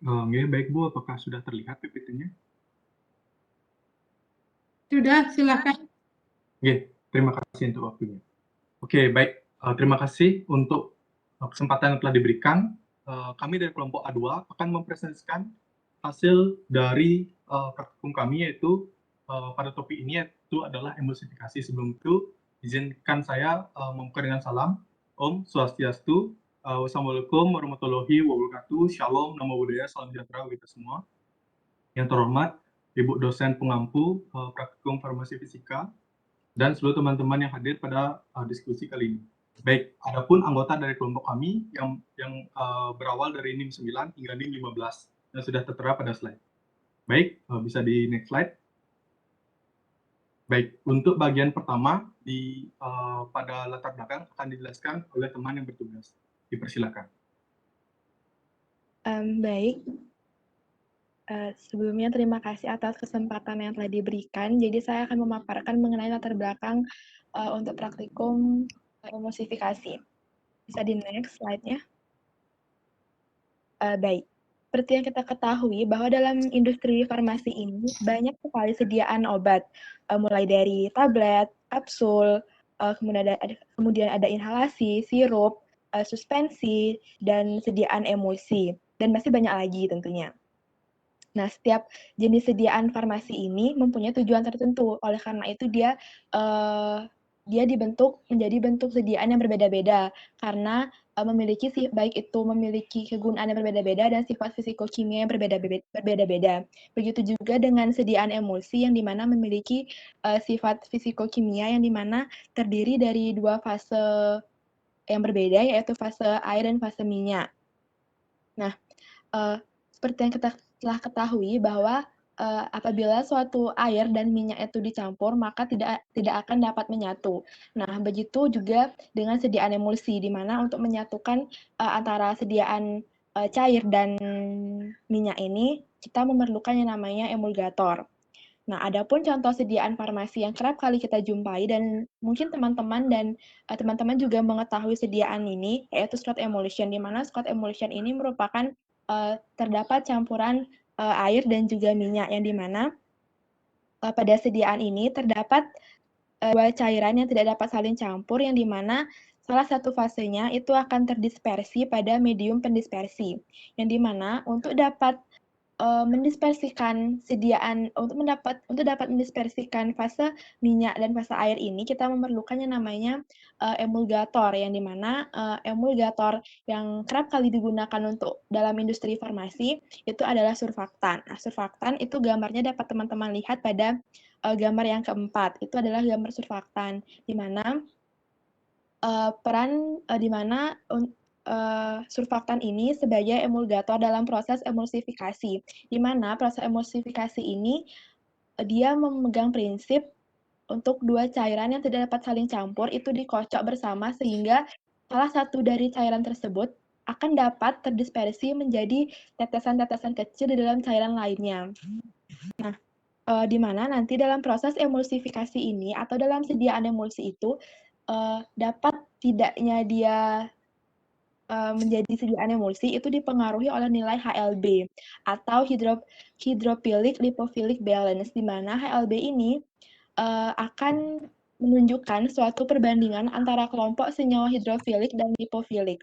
Nggih, baik Bu, apakah sudah terlihat PPT-nya? Sudah, silakan. Nggih, terima kasih untuk waktunya. Oke, baik, terima kasih untuk kesempatan yang telah diberikan. Kami dari kelompok A2 akan mempresentasikan hasil dari praktikum kami, yaitu pada topik ini, yaitu adalah emulsifikasi. Sebelum itu, izinkan saya membuka dengan salam. Om Swastiastu, wassalamualaikum warahmatullahi wabarakatuh, Shalom, Namo Buddhaya, salam sejahtera bagi kita semua. Yang terhormat Ibu dosen pengampu praktikum farmasi fisika dan seluruh teman-teman yang hadir pada diskusi kali ini. Baik, adapun anggota dari kelompok kami yang berawal dari NIM 9 hingga NIM 15 yang sudah tertera pada slide. Baik, bisa di next slide. Baik, untuk bagian pertama pada latar belakang akan dijelaskan oleh teman yang bertugas. Dipersilakan. Baik. Sebelumnya terima kasih atas kesempatan yang telah diberikan. Jadi saya akan memaparkan mengenai latar belakang untuk praktikum emulsifikasi. Bisa di next slide-nya. Baik. Seperti yang kita ketahui bahwa dalam industri farmasi ini banyak sekali sediaan obat, mulai dari tablet, kapsul, kemudian ada inhalasi, sirup, suspensi, dan sediaan emulsi, dan masih banyak lagi tentunya. Nah, setiap jenis sediaan farmasi ini mempunyai tujuan tertentu. Oleh karena itu dia dibentuk menjadi bentuk sediaan yang berbeda-beda karena baik itu memiliki kegunaan yang berbeda-beda dan sifat fisikokimia yang berbeda-beda. Begitu juga dengan sediaan emulsi yang dimana memiliki sifat fisikokimia yang dimana terdiri dari dua fase yang berbeda, yaitu fase air dan fase minyak. Nah, seperti yang kita telah ketahui bahwa apabila suatu air dan minyak itu dicampur, maka tidak akan dapat menyatu. Nah, begitu juga dengan sediaan emulsi, di mana untuk menyatukan antara sediaan cair dan minyak ini, kita memerlukan yang namanya emulgator. Nah, adapun contoh sediaan farmasi yang kerap kali kita jumpai dan mungkin teman-teman juga mengetahui sediaan ini, yaitu Scott emulsion, di mana Scott emulsion ini merupakan terdapat campuran air dan juga minyak, yang dimana pada sediaan ini terdapat dua cairan yang tidak dapat saling campur, yang dimana salah satu fasenya itu akan terdispersi pada medium pendispersi, yang dimana untuk dapat mendispersikan untuk dapat mendispersikan fase minyak dan fase air ini, kita memerlukan yang namanya emulgator, yang dimana emulgator yang kerap kali digunakan untuk dalam industri farmasi itu adalah surfaktan. Nah, surfaktan itu gambarnya dapat teman-teman lihat pada gambar yang keempat. Itu adalah gambar surfaktan, di mana surfaktan ini sebagai emulgator dalam proses emulsifikasi, di mana proses emulsifikasi ini dia memegang prinsip untuk dua cairan yang tidak dapat saling campur itu dikocok bersama, sehingga salah satu dari cairan tersebut akan dapat terdispersi menjadi tetesan-tetesan kecil di dalam cairan lainnya. Nah, di mana nanti dalam proses emulsifikasi ini atau dalam sediaan emulsi itu dapat tidaknya dia menjadi sediaan emulsi itu dipengaruhi oleh nilai HLB atau hydrophilic lipophilic balance, di mana HLB ini akan menunjukkan suatu perbandingan antara kelompok senyawa hidrofilik dan lipofilik.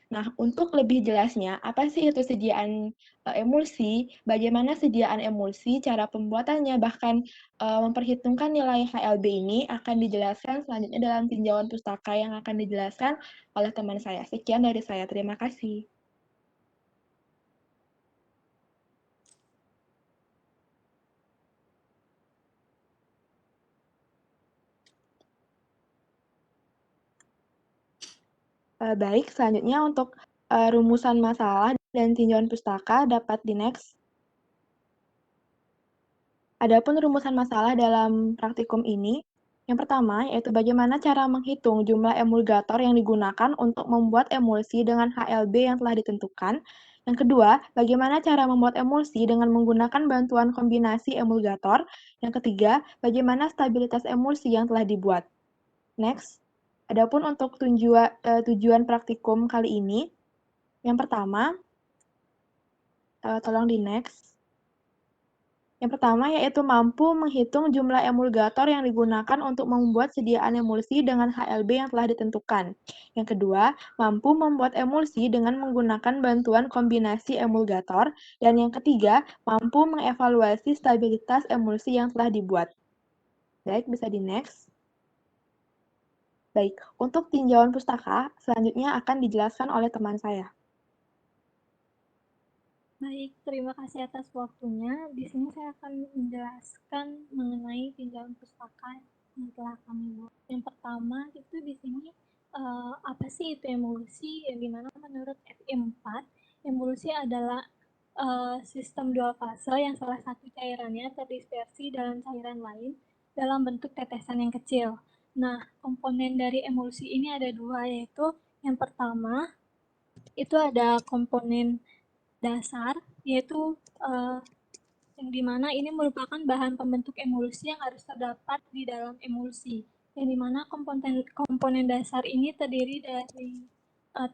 Nah, untuk lebih jelasnya, apa sih itu sediaan emulsi, bagaimana sediaan emulsi, cara pembuatannya, bahkan memperhitungkan nilai HLB ini akan dijelaskan selanjutnya dalam tinjauan pustaka yang akan dijelaskan oleh teman saya. Sekian dari saya, terima kasih. Baik, selanjutnya untuk rumusan masalah dan tinjauan pustaka dapat di next. Adapun rumusan masalah dalam praktikum ini, yang pertama yaitu bagaimana cara menghitung jumlah emulgator yang digunakan untuk membuat emulsi dengan HLB yang telah ditentukan. Yang kedua, bagaimana cara membuat emulsi dengan menggunakan bantuan kombinasi emulgator. Yang ketiga, bagaimana stabilitas emulsi yang telah dibuat. Next. Adapun untuk tujuan praktikum kali ini, yang pertama, Tolong di next. Yang pertama yaitu mampu menghitung jumlah emulgator yang digunakan untuk membuat sediaan emulsi dengan HLB yang telah ditentukan. Yang kedua, mampu membuat emulsi dengan menggunakan bantuan kombinasi emulgator. Dan yang ketiga, mampu mengevaluasi stabilitas emulsi yang telah dibuat. Baik, bisa di next. Baik, untuk tinjauan pustaka, selanjutnya akan dijelaskan oleh teman saya. Baik, terima kasih atas waktunya. Di sini saya akan menjelaskan mengenai tinjauan pustaka yang telah kami buat. Yang pertama itu di sini apa sih itu emulsi? Yang dimana menurut FI4, emulsi adalah sistem dual fase yang salah satu cairannya terdispersi dalam cairan lain dalam bentuk tetesan yang kecil. Nah, komponen dari emulsi ini ada dua, yaitu yang pertama itu ada komponen dasar, yaitu yang dimana ini merupakan bahan pembentuk emulsi yang harus terdapat di dalam emulsi. Yang dimana komponen dasar ini terdiri dari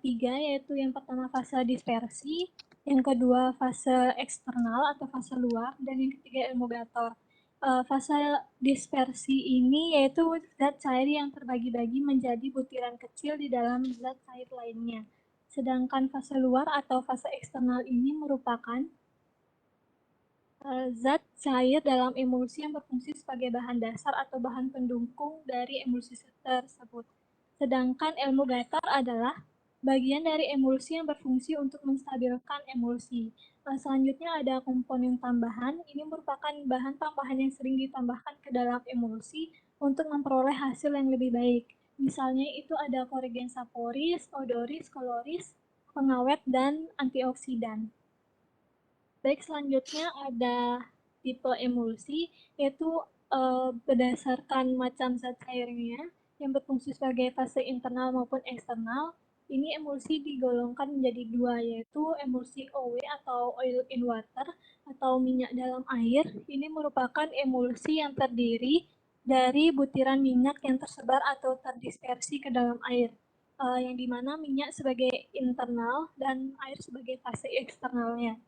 tiga, yaitu yang pertama fase dispersi, yang kedua fase eksternal atau fase luar, dan yang ketiga emulgator. Fase dispersi ini yaitu zat cair yang terbagi-bagi menjadi butiran kecil di dalam zat cair lainnya. Sedangkan fase luar atau fase eksternal ini merupakan zat cair dalam emulsi yang berfungsi sebagai bahan dasar atau bahan pendukung dari emulsi tersebut. Sedangkan emulgator adalah bagian dari emulsi yang berfungsi untuk menstabilkan emulsi. Selanjutnya ada komponen tambahan. Ini merupakan bahan tambahan yang sering ditambahkan ke dalam emulsi untuk memperoleh hasil yang lebih baik. Misalnya itu ada koregen saporis, odoris, koloris, pengawet, dan antioksidan. Baik, selanjutnya ada tipe emulsi, yaitu berdasarkan macam zat cairnya yang berfungsi sebagai fase internal maupun eksternal. Ini emulsi digolongkan menjadi dua, yaitu emulsi OW atau oil in water atau minyak dalam air. Ini merupakan emulsi yang terdiri dari butiran minyak yang tersebar atau terdispersi ke dalam air, yang dimana minyak sebagai internal dan air sebagai fase eksternalnya.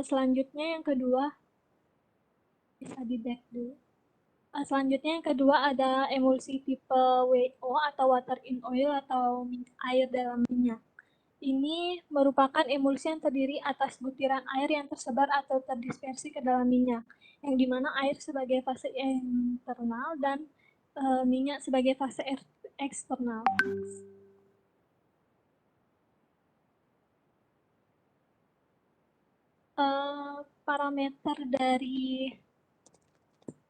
Selanjutnya yang kedua, bisa di back dulu. Selanjutnya yang kedua ada emulsi tipe WO atau water in oil atau air dalam minyak. Ini merupakan emulsi yang terdiri atas butiran air yang tersebar atau terdispersi ke dalam minyak, yang dimana air sebagai fase internal dan minyak sebagai fase eksternal. Parameter dari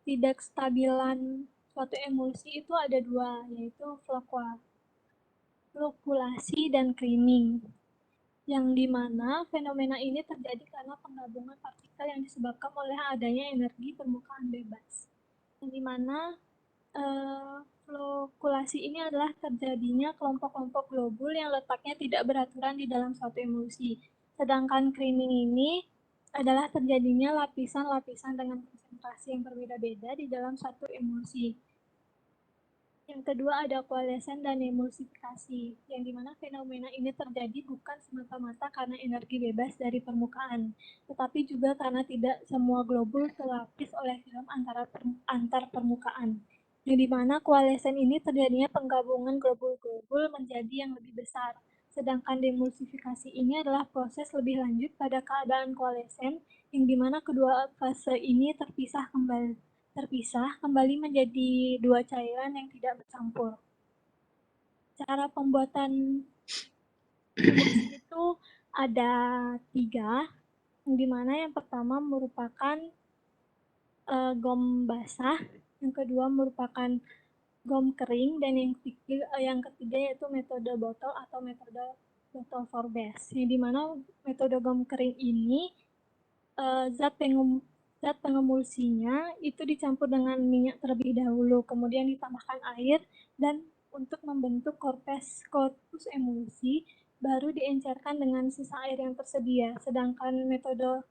tidak stabilan suatu emulsi itu ada dua, yaitu flokulasi dan creaming, yang dimana fenomena ini terjadi karena penggabungan partikel yang disebabkan oleh adanya energi permukaan bebas, yang dimana flokulasi ini adalah terjadinya kelompok-kelompok globul yang letaknya tidak beraturan di dalam suatu emulsi. Sedangkan creaming ini adalah terjadinya lapisan-lapisan dengan konsentrasi yang berbeda-beda di dalam satu emulsi. Yang kedua ada koalesen dan emulsifikasi, yang dimana fenomena ini terjadi bukan semata-mata karena energi bebas dari permukaan, tetapi juga karena tidak semua globul terlapis oleh film antar permukaan, yang dimana koalesen ini terjadinya penggabungan globul-globul menjadi yang lebih besar. Sedangkan demulsifikasi ini adalah proses lebih lanjut pada keadaan koalesen, yang dimana kedua fase ini terpisah kembali menjadi dua cairan yang tidak bercampur. Cara pembuatan emulsi itu ada tiga, yang dimana yang pertama merupakan gom basah, yang kedua merupakan gom kering, dan yang ketiga yaitu metode botol atau metode botol for base, yang dimana metode gom kering ini zat pengemulsinya itu dicampur dengan minyak terlebih dahulu, kemudian ditambahkan air, dan untuk membentuk korpus emulsi, baru diencerkan dengan sisa air yang tersedia. Sedangkan metode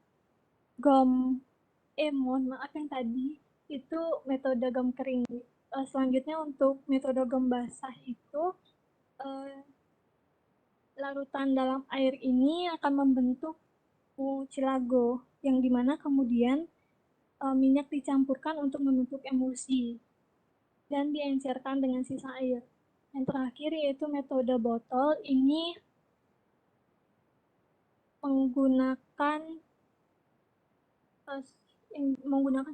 yang tadi itu metode gom kering. Selanjutnya untuk metode gom basah itu larutan dalam air ini akan membentuk mucilago, yang dimana kemudian minyak dicampurkan untuk membentuk emulsi dan diencerkan dengan sisa air. Yang terakhir yaitu metode botol, ini menggunakan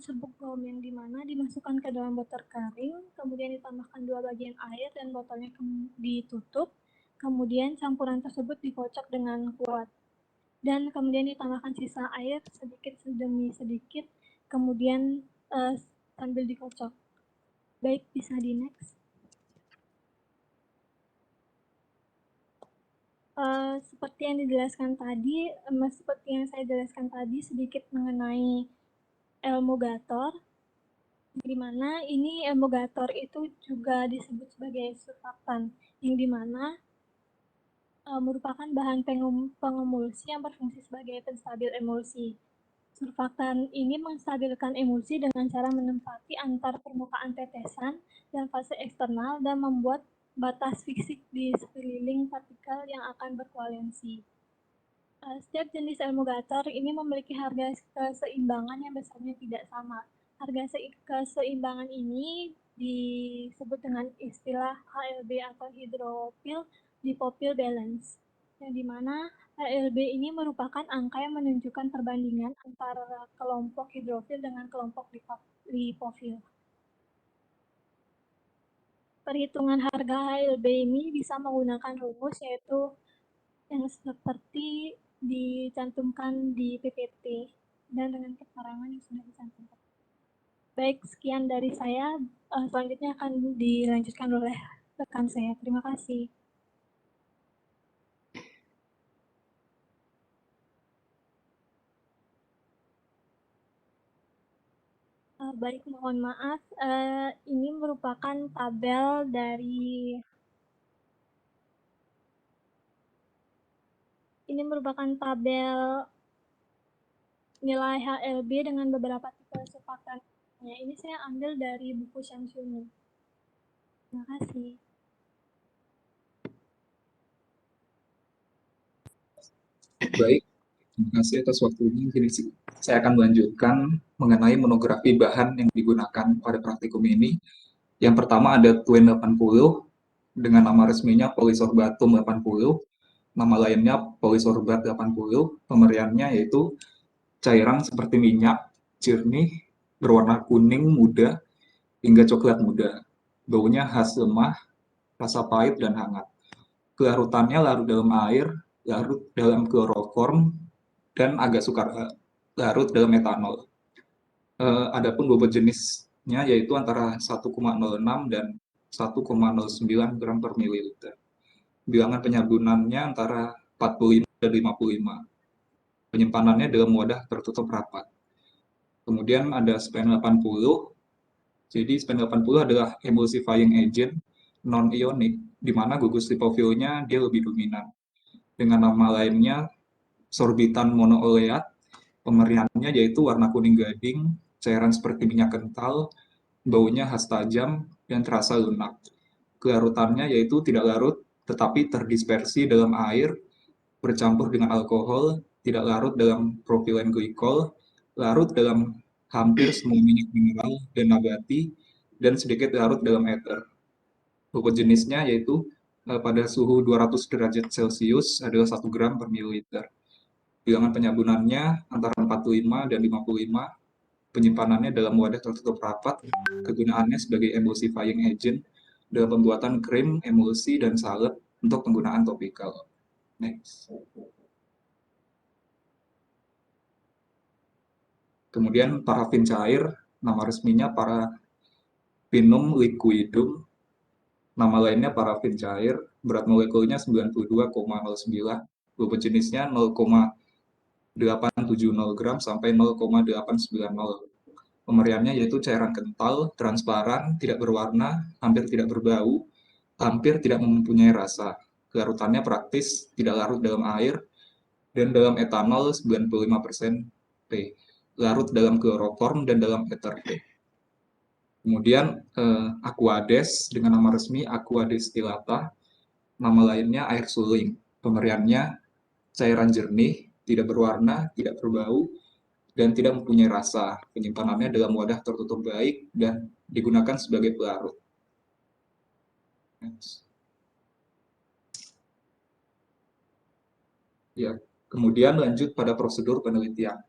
serbuk bom yang dimana dimasukkan ke dalam botol kering, kemudian ditambahkan 2 bagian air dan botolnya ditutup, kemudian campuran tersebut dikocok dengan kuat. Dan kemudian ditambahkan sisa air sedikit demi sedikit, kemudian sambil dikocok. Baik, bisa di next. Seperti yang saya jelaskan tadi sedikit mengenai emulgator, di mana ini emulgator itu juga disebut sebagai surfaktan, yang dimana merupakan bahan pengemulsi yang berfungsi sebagai penstabil emulsi. Surfaktan ini menstabilkan emulsi dengan cara menempati antar permukaan tetesan dan fase eksternal dan membuat batas fisik di sekeliling partikel yang akan berkoalensi. Setiap jenis emulgator ini memiliki harga keseimbangan yang besarnya tidak sama. Harga keseimbangan ini disebut dengan istilah HLB atau hydrophile dipophile balance, yang dimana HLB ini merupakan angka yang menunjukkan perbandingan antara kelompok hidrofil dengan kelompok lipophil. Perhitungan harga HLB ini bisa menggunakan rumus yaitu yang seperti dicantumkan di PPT dan dengan keterangan yang sudah dicantumkan. Baik, sekian dari saya. Selanjutnya akan dilanjutkan oleh rekan saya. Terima kasih. Baik, mohon maaf. Ini merupakan tabel nilai HLB dengan beberapa tipe surfaktan. Ini saya ambil dari buku Syamsuni. Terima kasih. Baik, terima kasih atas waktunya. Jadi saya akan melanjutkan mengenai monografi bahan yang digunakan pada praktikum ini. Yang pertama ada Twin 80 dengan nama resminya polisorbatum 80, nama lainnya polisorbat 80. Pemberiannya yaitu cairan seperti minyak, jernih, berwarna kuning muda hingga coklat muda. Baunya khas lemah, rasa pahit dan hangat. Kelarutannya larut dalam air, larut dalam kloroform, dan agak sukar larut dalam metanol. Adapun bobot jenisnya yaitu antara 1,06 dan 1,09 gram per mililiter. Bilangan penyabunannya antara 45 dan 55. Penyimpanannya dalam wadah tertutup rapat. Kemudian ada SPN 80. Jadi SPN 80 adalah emulsifying agent non-ionik, di mana gugus lipofilnya dia lebih dominan. Dengan nama lainnya sorbitan monooleat, pemberiannya yaitu warna kuning gading, cairan seperti minyak kental, baunya khas tajam, dan terasa lunak. Kelarutannya yaitu tidak larut, tetapi terdispersi dalam air, bercampur dengan alkohol, tidak larut dalam propilen glikol, larut dalam hampir semua minyak mineral dan nabati, dan sedikit larut dalam ether. Bobot jenisnya yaitu pada suhu 200 derajat Celcius adalah 1 gram per mililiter. Bilangan penyabunannya antara 45 dan 55. Penyimpanannya dalam wadah tertutup rapat. Kegunaannya sebagai emulsifying agent dalam pembuatan krim, emulsi, dan salep untuk penggunaan topikal. Next. Kemudian parafin cair, nama resminya Paraffinum liquidum, nama lainnya parafin cair, berat molekulnya 92,09, bobot jenisnya 0,870 gram sampai 0,890. Pemberiannya yaitu cairan kental, transparan, tidak berwarna, hampir tidak berbau, hampir tidak mempunyai rasa. Kelarutannya praktis, tidak larut dalam air, dan dalam etanol 95% P. Larut dalam kloroform dan dalam ether P. Kemudian Aquades dengan nama resmi Aqua destillata, nama lainnya air suling. Pemberiannya cairan jernih, tidak berwarna, tidak berbau, dan tidak mempunyai rasa. Penyimpanannya dalam wadah tertutup baik dan digunakan sebagai pelarut. Ya, kemudian lanjut pada prosedur penelitian.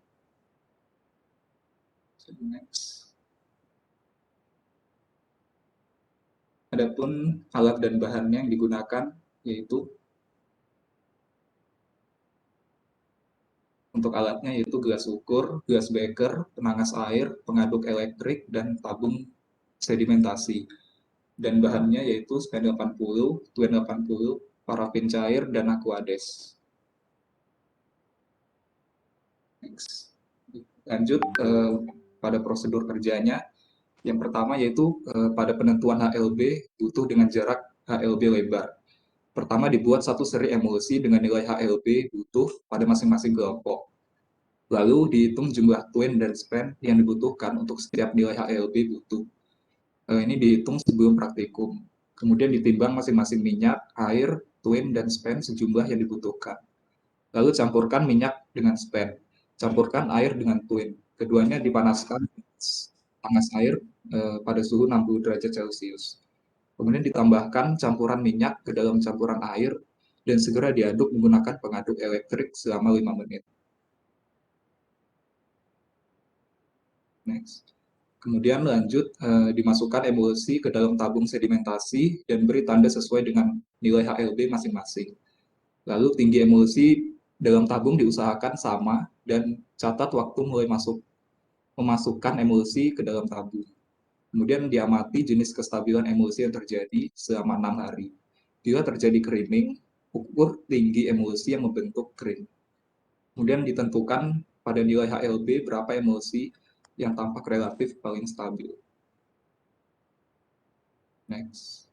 Next. Adapun alat dan bahannya yang digunakan yaitu untuk alatnya yaitu gelas ukur, gelas beker, penangas air, pengaduk elektrik, dan tabung sedimentasi. Dan bahannya yaitu spen 80, Twin 80, parafin cair, dan aquades. Next. Lanjut pada prosedur kerjanya. Yang pertama yaitu pada penentuan HLB butuh dengan jarak HLB lebar. Pertama dibuat satu seri emulsi dengan nilai HLB butuh pada masing-masing kelompok. Lalu dihitung jumlah twin dan span yang dibutuhkan untuk setiap nilai HLB butuh. Ini dihitung sebelum praktikum. Kemudian ditimbang masing-masing minyak, air, twin, dan span sejumlah yang dibutuhkan. Lalu campurkan minyak dengan span. Campurkan air dengan twin. Keduanya dipanaskan panas air pada suhu 60 derajat Celcius. Kemudian ditambahkan campuran minyak ke dalam campuran air dan segera diaduk menggunakan pengaduk elektrik selama 5 menit. Next. Kemudian lanjut dimasukkan emulsi ke dalam tabung sedimentasi dan beri tanda sesuai dengan nilai HLB masing-masing. Lalu tinggi emulsi dalam tabung diusahakan sama dan catat waktu mulai memasukkan emulsi ke dalam tabung. Kemudian diamati jenis kestabilan emulsi yang terjadi selama 6 hari. Bila terjadi kerining, ukur tinggi emulsi yang membentuk krim. Kemudian ditentukan pada nilai HLB berapa emulsi yang tampak relatif paling stabil. Next.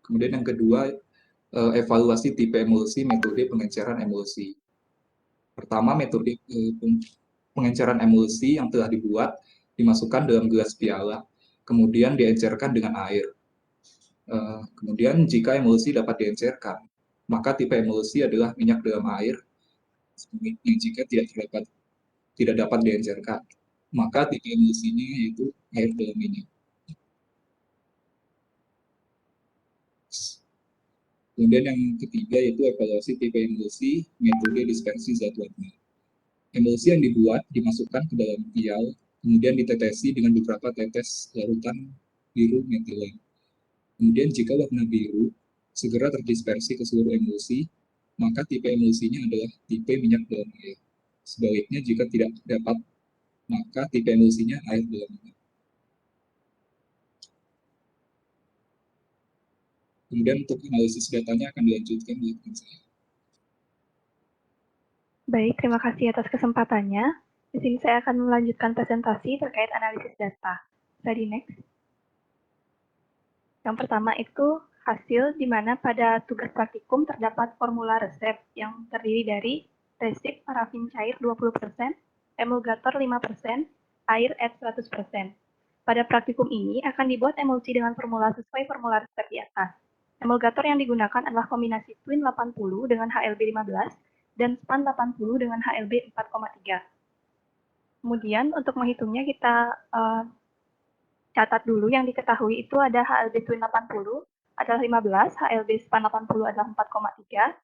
Kemudian yang kedua, evaluasi tipe emulsi, metode pengenceran emulsi. Pertama, metode pengenceran emulsi yang telah dibuat dimasukkan dalam gelas piala, kemudian diencerkan dengan air. Kemudian jika emulsi dapat diencerkan, maka tipe emulsi adalah minyak dalam air. Jika tidak dapat diencerkan, maka tipe emulsinya yaitu air dalam minyak. Kemudian yang ketiga yaitu evaluasi tipe emulsi, metode dispersi zat warna. Emulsi yang dibuat dimasukkan ke dalam vial, kemudian ditetesi dengan beberapa tetes larutan biru metilen. Kemudian jika warna biru segera terdispersi ke seluruh emulsi, maka tipe emulsinya adalah tipe minyak dalam air. Sebaliknya jika tidak dapat, maka tipe emulsinya air dalam minyak. Kemudian untuk analisis datanya akan dilanjutkan di rekan saya. Baik, terima kasih atas kesempatannya. Di sini saya akan melanjutkan presentasi terkait analisis data. Slide next. Yang pertama itu hasil di mana pada tugas praktikum terdapat formula resep yang terdiri dari resep parafin cair 20%, emulgator 5%, air at 100%. Pada praktikum ini akan dibuat emulsi dengan formula sesuai formula resep di atas. Emulgator yang digunakan adalah kombinasi Twin 80 dengan HLB 15 dan Span 80 dengan HLB 4,3. Kemudian untuk menghitungnya kita catat dulu yang diketahui itu ada HLB Twin 80 adalah 15, HLB Span 80 adalah 4,3,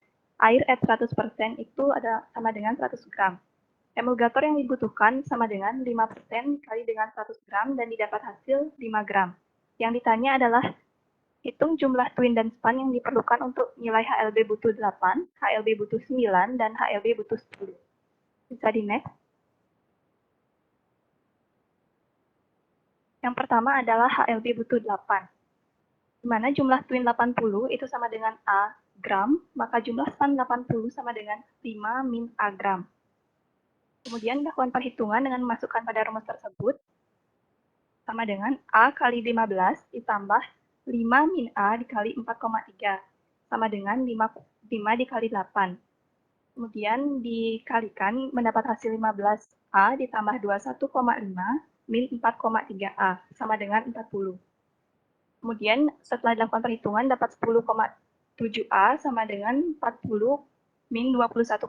air at 100% itu ada sama dengan 100 gram. Emulgator yang dibutuhkan sama dengan 5% kali dengan 100 gram dan didapat hasil 5 gram. Yang ditanya adalah hitung jumlah twin dan span yang diperlukan untuk nilai HLB butuh 8, HLB butuh 9, dan HLB butuh 10. Bisa di next. Yang pertama adalah HLB butuh 8. Di mana jumlah twin 80 itu sama dengan A gram, maka jumlah span 80 sama dengan 5 min A gram. Kemudian lakukan perhitungan dengan memasukkan pada rumus tersebut sama dengan A kali 15 ditambah 5 min A dikali 4,3 sama dengan 5 dikali 8. Kemudian dikalikan mendapat hasil 15A ditambah 21,5 min 4,3A sama dengan 40. Kemudian setelah dilakukan perhitungan dapat 10,7 7A sama dengan 40 min 21,5.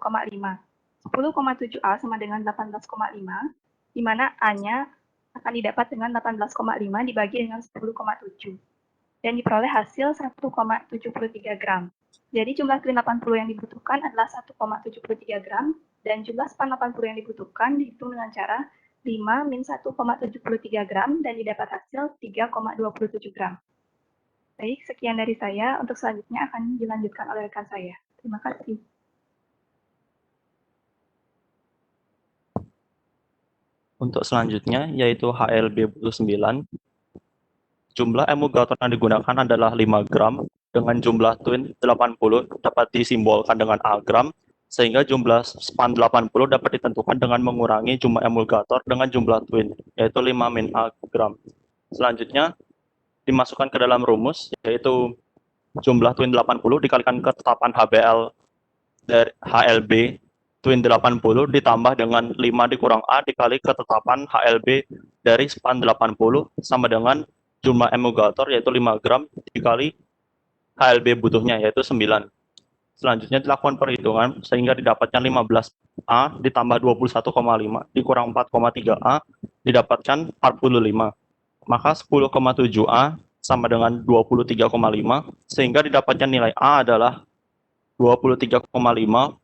10,7A sama dengan 18,5, di mana A-nya akan didapat dengan 18,5 dibagi dengan 10,7. Dan diperoleh hasil 1,73 gram. Jadi jumlah twin 80 yang dibutuhkan adalah 1,73 gram, dan jumlah span 80 yang dibutuhkan dihitung dengan cara 5 min 1,73 gram, dan didapat hasil 3,27 gram. Baik, sekian dari saya. Untuk selanjutnya akan dilanjutkan oleh rekan saya. Terima kasih. Untuk selanjutnya, yaitu HLB butuh 9. Jumlah emulgator yang digunakan adalah 5 gram, dengan jumlah twin 80 dapat disimbolkan dengan A gram, sehingga jumlah span 80 dapat ditentukan dengan mengurangi jumlah emulgator dengan jumlah twin, yaitu 5 min A gram. Selanjutnya, dimasukkan ke dalam rumus, yaitu jumlah twin 80 dikalikan ketetapan HBL dari HLB twin 80 ditambah dengan 5 dikurang A dikali ketetapan HLB dari span 80 sama dengan jumlah emulgator yaitu 5 gram dikali HLB butuhnya yaitu 9. Selanjutnya dilakukan perhitungan sehingga didapatkan 15A ditambah 21,5 dikurang 4,3A didapatkan 45. Maka 10,7A sama dengan 23,5 sehingga didapatkan nilai A adalah 23,5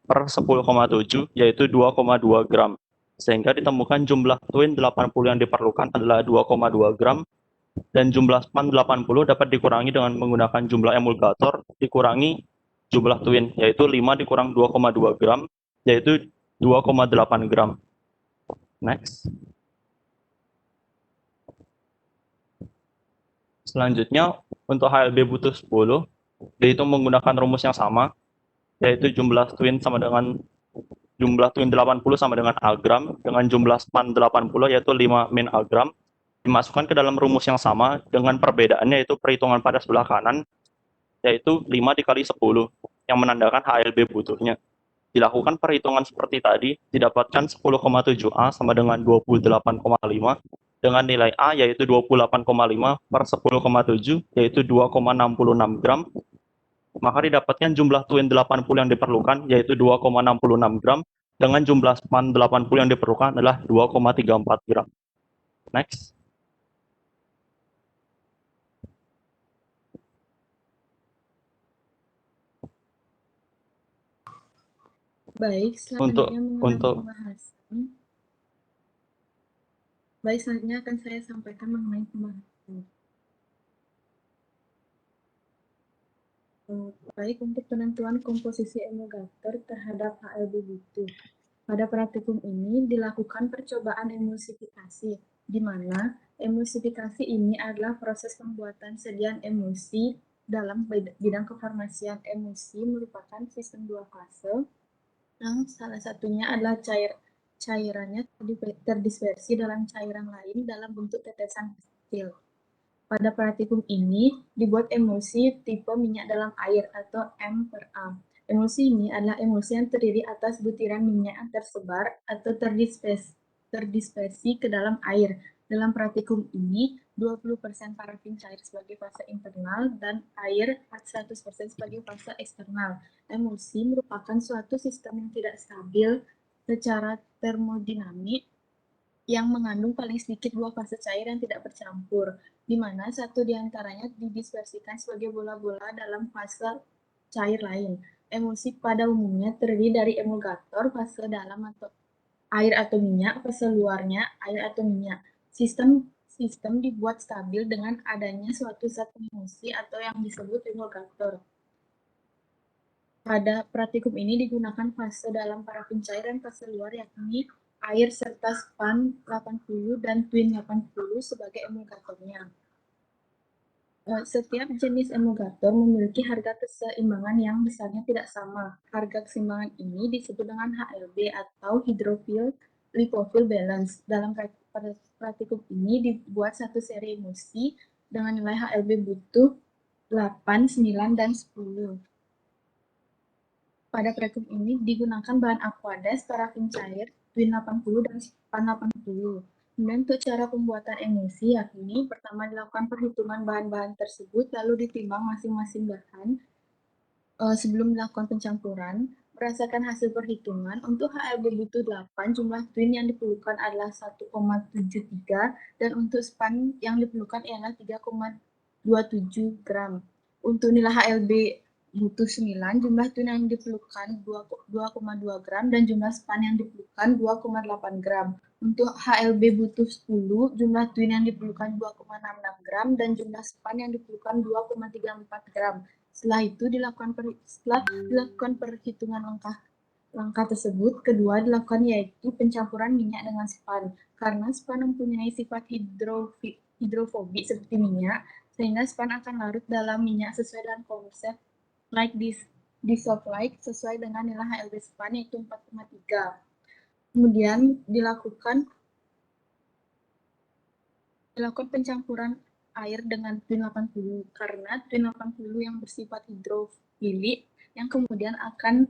per 10,7 yaitu 2,2 gram. Sehingga ditemukan jumlah twin 80 yang diperlukan adalah 2,2 gram dan jumlah span 80 dapat dikurangi dengan menggunakan jumlah emulgator dikurangi jumlah twin yaitu 5 dikurang 2,2 gram yaitu 2,8 gram. Next. Selanjutnya untuk HLB butuh 10 dihitung menggunakan rumus yang sama yaitu jumlah twin sama dengan jumlah twin 80 sama dengan A gram dengan jumlah span 80 yaitu 5 min A gram dimasukkan ke dalam rumus yang sama dengan perbedaannya yaitu perhitungan pada sebelah kanan yaitu 5 dikali 10 yang menandakan HLB butuhnya. Dilakukan perhitungan seperti tadi didapatkan 10,7A sama dengan 28,5 dengan nilai A yaitu 28,5 per 10,7 yaitu 2,66 gram. Maka didapatkan jumlah twin 80 yang diperlukan yaitu 2,66 gram dengan jumlah span 80 yang diperlukan adalah 2,34 gram. Next. Baik, selanjutnya mengenai untuk pembahasan. Baik, selanjutnya akan saya sampaikan mengenai pembahasan. Baik, untuk penentuan komposisi emulgator terhadap HLB butuh. Pada praktikum ini dilakukan percobaan emulsifikasi, di mana emulsifikasi ini adalah proses pembuatan sedian emulsi dalam bidang kefarmasian. Emulsi merupakan sistem dua fase, yang salah satunya adalah cairannya terdispersi dalam cairan lain dalam bentuk tetesan kecil. Pada praktikum ini dibuat emulsi tipe minyak dalam air atau M/A. Emulsi ini adalah emulsi yang terdiri atas butiran minyak yang tersebar atau terdispersi ke dalam air. Dalam praktikum ini 20% parafin cair sebagai fase internal dan air 100% sebagai fase eksternal. Emulsi merupakan suatu sistem yang tidak stabil secara termodinamik yang mengandung paling sedikit dua fase cair yang tidak bercampur, di mana satu diantaranya didispersikan sebagai bola-bola dalam fase cair lain. Emulsi pada umumnya terdiri dari emulgator, fase dalam atau air atau minyak, fase luarnya air atau minyak. Sistem dibuat stabil dengan adanya suatu zat emulsi atau yang disebut emulgator. Pada praktikum ini digunakan fase dalam parafin cair dan fase luar yakni air serta span 80 dan twin 80 sebagai emulgatornya. Setiap jenis emulgator memiliki harga keseimbangan yang besarnya tidak sama. Harga keseimbangan ini disebut dengan HLB atau hydrophile lipophile balance. Dalam praktikum ini dibuat satu seri emulsi dengan nilai HLB butuh 8, 9, dan 10. Pada praktikum ini digunakan bahan aqueous, parafin cair, twin 80 dan span 80. Kemudian untuk cara pembuatan emulsi yakni pertama dilakukan perhitungan bahan-bahan tersebut lalu ditimbang masing-masing bahan. sebelum melakukan pencampuran, berdasarkan hasil perhitungan, untuk HLB butuh 8, jumlah twin yang diperlukan adalah 1,73, dan untuk span yang diperlukan ialah 3,27 gram. Untuk nilai HLB butuh 9, jumlah twin yang diperlukan 2,2 gram, dan jumlah span yang diperlukan 2,8 gram. Untuk HLB butuh 10, jumlah twin yang diperlukan 2,66 gram, dan jumlah span yang diperlukan 2,34 gram. Setelah dilakukan perhitungan langkah tersebut, kedua dilakukan yaitu pencampuran minyak dengan span. Karena span mempunyai sifat hidrofobik seperti minyak, sehingga span akan larut dalam minyak sesuai dengan konsep like dissolve like sesuai dengan nilai HLB span yaitu 4,3. Kemudian dilakukan pencampuran air dengan twin 80 karena twin 80 yang bersifat hidrofilik yang kemudian akan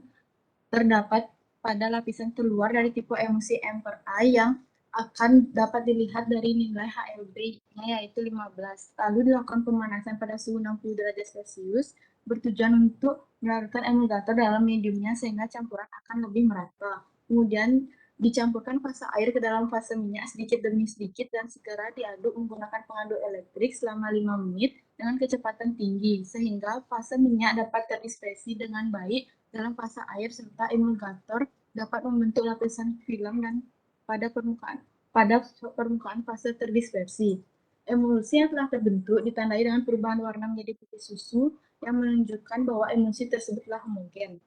terdapat pada lapisan terluar dari tipe emulsi M per A yang akan dapat dilihat dari nilai HLB-nya yaitu 15. Lalu dilakukan pemanasan pada suhu 60 derajat Celcius bertujuan untuk melarutkan emulgator dalam mediumnya sehingga campuran akan lebih merata. Kemudian dicampurkan fase air ke dalam fase minyak sedikit demi sedikit dan segera diaduk menggunakan pengaduk elektrik selama 5 menit dengan kecepatan tinggi sehingga fase minyak dapat terdispersi dengan baik dalam fase air serta emulgator dapat membentuk lapisan film dan pada permukaan fase terdispersi. Emulsi yang telah terbentuk ditandai dengan perubahan warna menjadi putih susu yang menunjukkan bahwa emulsi tersebut telah homogen.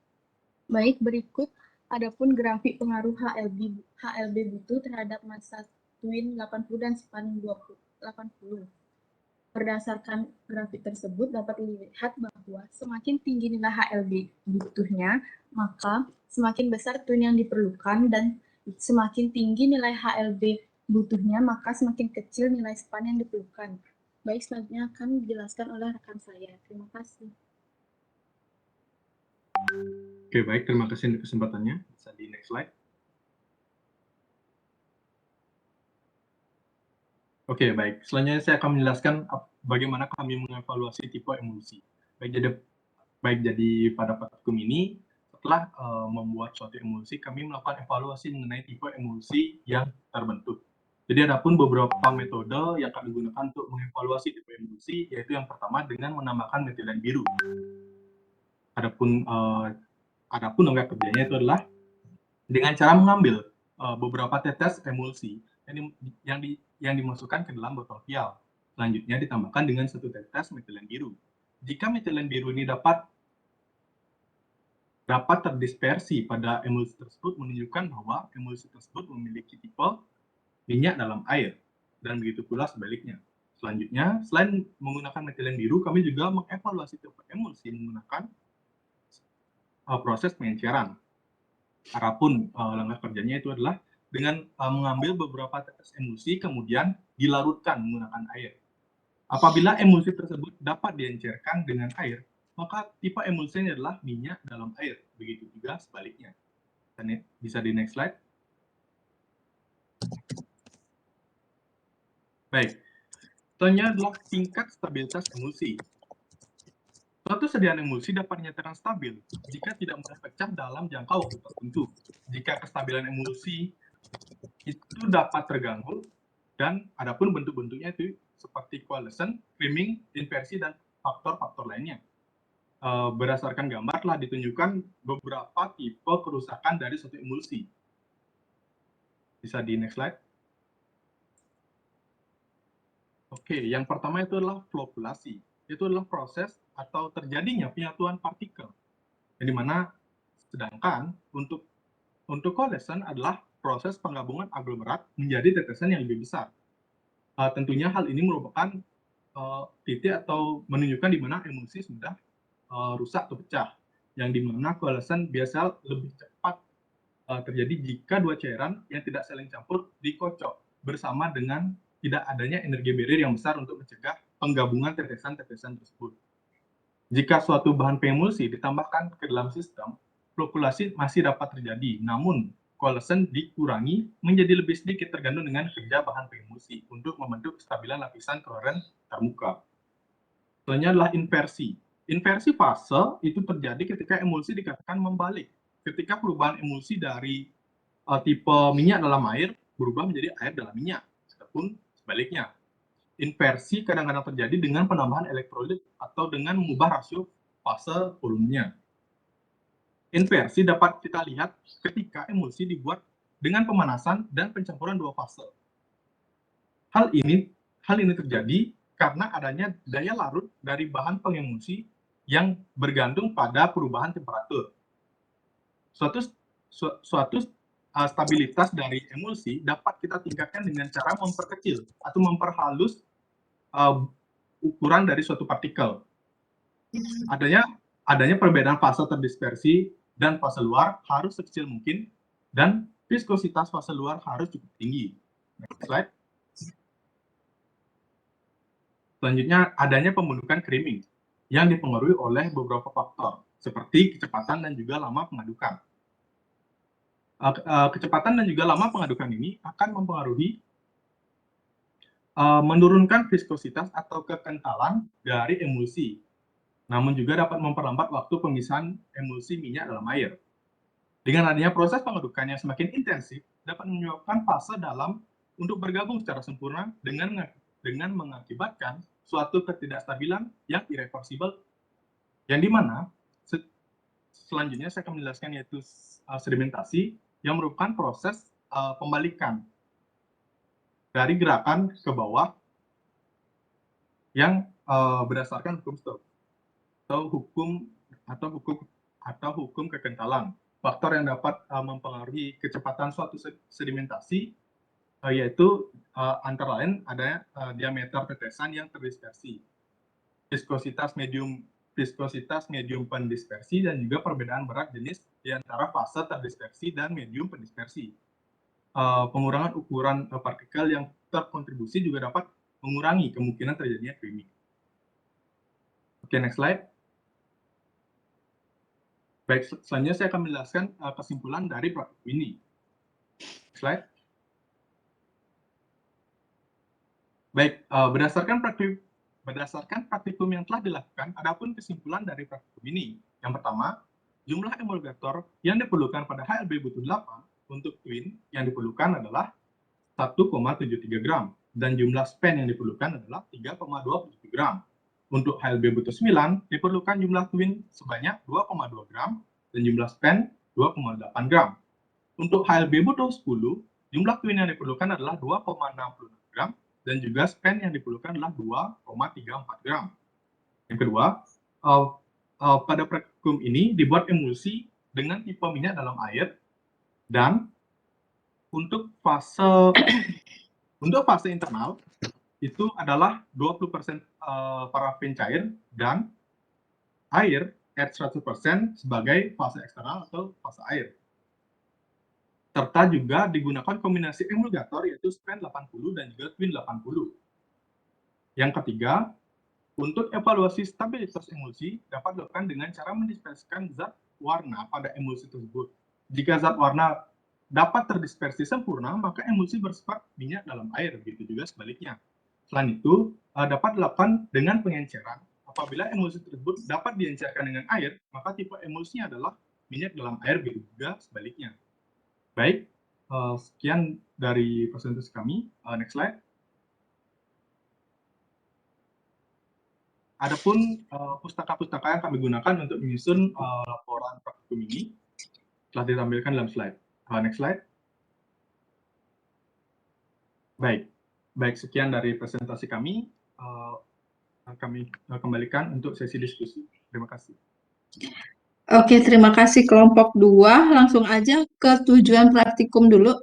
Baik, berikut adapun grafik pengaruh HLB butuh terhadap massa twin 80 dan span 80. Berdasarkan grafik tersebut dapat dilihat bahwa semakin tinggi nilai HLB butuhnya, maka semakin besar twin yang diperlukan, dan semakin tinggi nilai HLB butuhnya, maka semakin kecil nilai span yang diperlukan. Baik, selanjutnya akan dijelaskan oleh rekan saya. Terima kasih. Oke, baik. Terima kasih untuk kesempatannya. Bisa di next slide. Oke, baik. Selanjutnya saya akan menjelaskan bagaimana kami mengevaluasi tipe emulsi. Baik jadi pada praktikum ini, setelah membuat suatu emulsi, kami melakukan evaluasi mengenai tipe emulsi yang terbentuk. Jadi adapun beberapa metode yang kami gunakan untuk mengevaluasi tipe emulsi, yaitu yang pertama dengan menambahkan metilen biru. Adapun langkah kerjanya itu adalah dengan cara mengambil beberapa tetes emulsi yang dimasukkan ke dalam botol vial. Selanjutnya ditambahkan dengan 1 tetes metilen biru. Jika metilen biru ini dapat terdispersi pada emulsi tersebut, menunjukkan bahwa emulsi tersebut memiliki tipe minyak dalam air, dan begitu pula sebaliknya. Selanjutnya, selain menggunakan metilen biru, kami juga mengevaluasi tipe emulsi menggunakan proses pengenceran. Adapun langkah kerjanya itu adalah dengan mengambil beberapa tetes emulsi kemudian dilarutkan menggunakan air. Apabila emulsi tersebut dapat diencerkan dengan air, maka tipe emulsinya adalah minyak dalam air. Begitu juga sebaliknya. Bisa di next slide. Baik. Selanjutnya adalah tingkat stabilitas emulsi. Suatu sediaan emulsi dapat dinyatakan stabil jika tidak mudah pecah dalam jangka waktu tertentu. Jika kestabilan emulsi itu dapat terganggu, dan adapun bentuk-bentuknya itu seperti coalescent, creaming, inversi, dan faktor-faktor lainnya. Berdasarkan gambar telah ditunjukkan beberapa tipe kerusakan dari suatu emulsi. Bisa di next slide. Oke, yang pertama itu adalah flocculasi. Itu adalah proses atau terjadinya penyatuan partikel. Di mana sedangkan untuk coalescent adalah proses penggabungan aglomerat menjadi tetesan yang lebih besar. Tentunya hal ini merupakan titik atau menunjukkan di mana emulsi sudah rusak atau pecah, yang dimana coalescent biasa lebih cepat terjadi jika dua cairan yang tidak saling campur dikocok bersama dengan tidak adanya energi barrier yang besar untuk mencegah penggabungan tetesan-tetesan tersebut. Jika suatu bahan pengemulsi ditambahkan ke dalam sistem, flocculasi masih dapat terjadi, namun coalescent dikurangi menjadi lebih sedikit tergantung dengan kerja bahan pengemulsi untuk membentuk kestabilan lapisan kloren termuka. Selanjutnya adalah inversi. Inversi fase itu terjadi ketika emulsi dikatakan membalik. Ketika perubahan emulsi dari tipe minyak dalam air berubah menjadi air dalam minyak, ataupun sebaliknya. Inversi kadang-kadang terjadi dengan penambahan elektrolit atau dengan mengubah rasio fase volumenya. Inversi dapat kita lihat ketika emulsi dibuat dengan pemanasan dan pencampuran dua fase. Hal ini terjadi karena adanya daya larut dari bahan pengemulsi yang bergantung pada perubahan temperatur. Suatu stabilitas dari emulsi dapat kita tingkatkan dengan cara memperkecil atau memperhalus ukuran dari suatu partikel. Adanya perbedaan fase terdispersi dan fase luar harus sekecil mungkin, dan viskositas fase luar harus cukup tinggi. Next slide. Selanjutnya, adanya pembentukan creaming yang dipengaruhi oleh beberapa faktor, seperti kecepatan dan juga lama pengadukan. Kecepatan dan juga lama pengadukan ini akan mempengaruhi menurunkan viskositas atau kekentalan dari emulsi, namun juga dapat memperlambat waktu pemisahan emulsi minyak dalam air. Dengan adanya proses pengadukan yang semakin intensif, dapat menyebabkan fase dalam untuk bergabung secara sempurna dengan mengakibatkan suatu ketidakstabilan yang irreversibel, yang dimana selanjutnya saya akan menjelaskan, yaitu sedimentasi, yang merupakan proses pembalikan dari gerakan ke bawah yang berdasarkan hukum Stokes atau hukum kekentalan. Faktor yang dapat mempengaruhi kecepatan suatu sedimentasi yaitu antara lain ada diameter tetesan yang terdispersi, viskositas medium pendispersi, dan juga perbedaan berat jenis di antara fase terdispersi dan medium pendispersi. Pengurangan ukuran partikel yang terkontribusi juga dapat mengurangi kemungkinan terjadinya creaming. Oke, next slide. Baik, selanjutnya saya akan menjelaskan kesimpulan dari praktikum ini. Next slide. Baik, berdasarkan praktikum yang telah dilakukan, adapun kesimpulan dari praktikum ini. Yang pertama, jumlah emulgator yang diperlukan pada HLB butuh 8 untuk twin yang diperlukan adalah 1,73 gram, dan jumlah span yang diperlukan adalah 3,27 gram. Untuk HLB butuh 9, diperlukan jumlah twin sebanyak 2,2 gram, dan jumlah span 2,8 gram. Untuk HLB butuh 10, jumlah twin yang diperlukan adalah 2,66 gram, dan juga span yang diperlukan adalah 2,34 gram. Yang kedua, pada praktikum ini dibuat emulsi dengan tipe minyak dalam air, dan untuk fase internal itu adalah 20% parafin cair dan air at 100% sebagai fase eksternal atau fase air. Serta juga digunakan kombinasi emulgator yaitu span 80 dan juga twin 80. Yang ketiga, untuk evaluasi stabilitas emulsi dapat dilakukan dengan cara mendispersikan zat warna pada emulsi tersebut. Jika zat warna dapat terdispersi sempurna, maka emulsi bersifat minyak dalam air, begitu juga sebaliknya. Selain itu, dapat dilakukan dengan pengenceran. Apabila emulsi tersebut dapat diencerkan dengan air, maka tipe emulsinya adalah minyak dalam air, begitu juga sebaliknya. Baik, sekian dari presentasi kami. Next slide. Adapun pustaka-pustaka yang kami gunakan untuk menyusun laporan praktikum ini telah ditampilkan dalam slide. Next slide. Baik, sekian dari presentasi kami. Kami kembalikan untuk sesi diskusi. Terima kasih. Oke, terima kasih kelompok 2. Langsung aja ke tujuan praktikum dulu.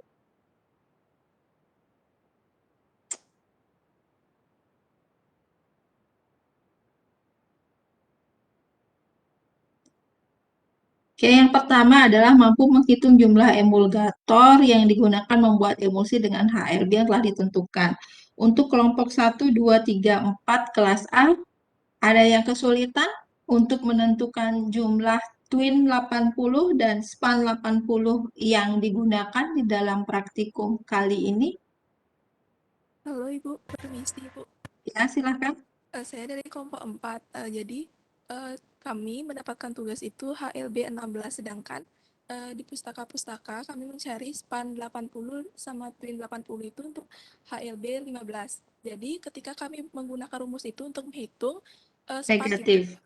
Oke, yang pertama adalah mampu menghitung jumlah emulgator yang digunakan membuat emulsi dengan HLB yang telah ditentukan. Untuk kelompok 1, 2, 3, 4 kelas A, ada yang kesulitan untuk menentukan jumlah twin 80 dan span 80 yang digunakan di dalam praktikum kali ini. Halo Ibu, permisi Ibu. Ya, silakan. Saya dari kelompok 4, jadi kami mendapatkan tugas itu HLB 16, sedangkan di pustaka-pustaka kami mencari span 80 sama twin 80 itu untuk HLB 15. Jadi ketika kami menggunakan rumus itu untuk menghitung span itu, Negatif.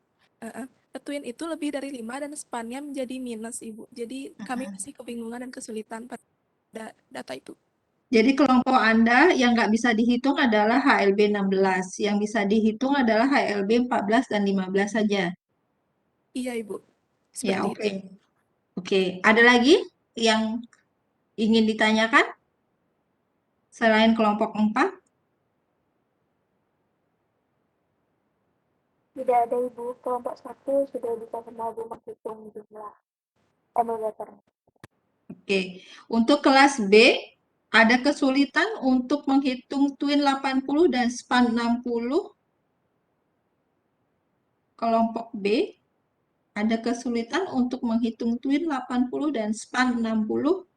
twin itu lebih dari 5 dan spannya menjadi minus, Ibu. Jadi kami masih kebingungan dan kesulitan pada data itu. Jadi kelompok Anda yang nggak bisa dihitung adalah HLB 16. Yang bisa dihitung adalah HLB 14 dan 15 saja. Iya, Ibu. Ya, Seperti oke. itu. Oke, ada lagi yang ingin ditanyakan selain kelompok 4? Tidak ada, Ibu. Kelompok 1 sudah bisa kembali menghitung jumlah emulgator. Oke, untuk kelas B ada kesulitan untuk menghitung twin 80 dan span 60. Kelompok B ada kesulitan untuk menghitung twin 80 dan span 60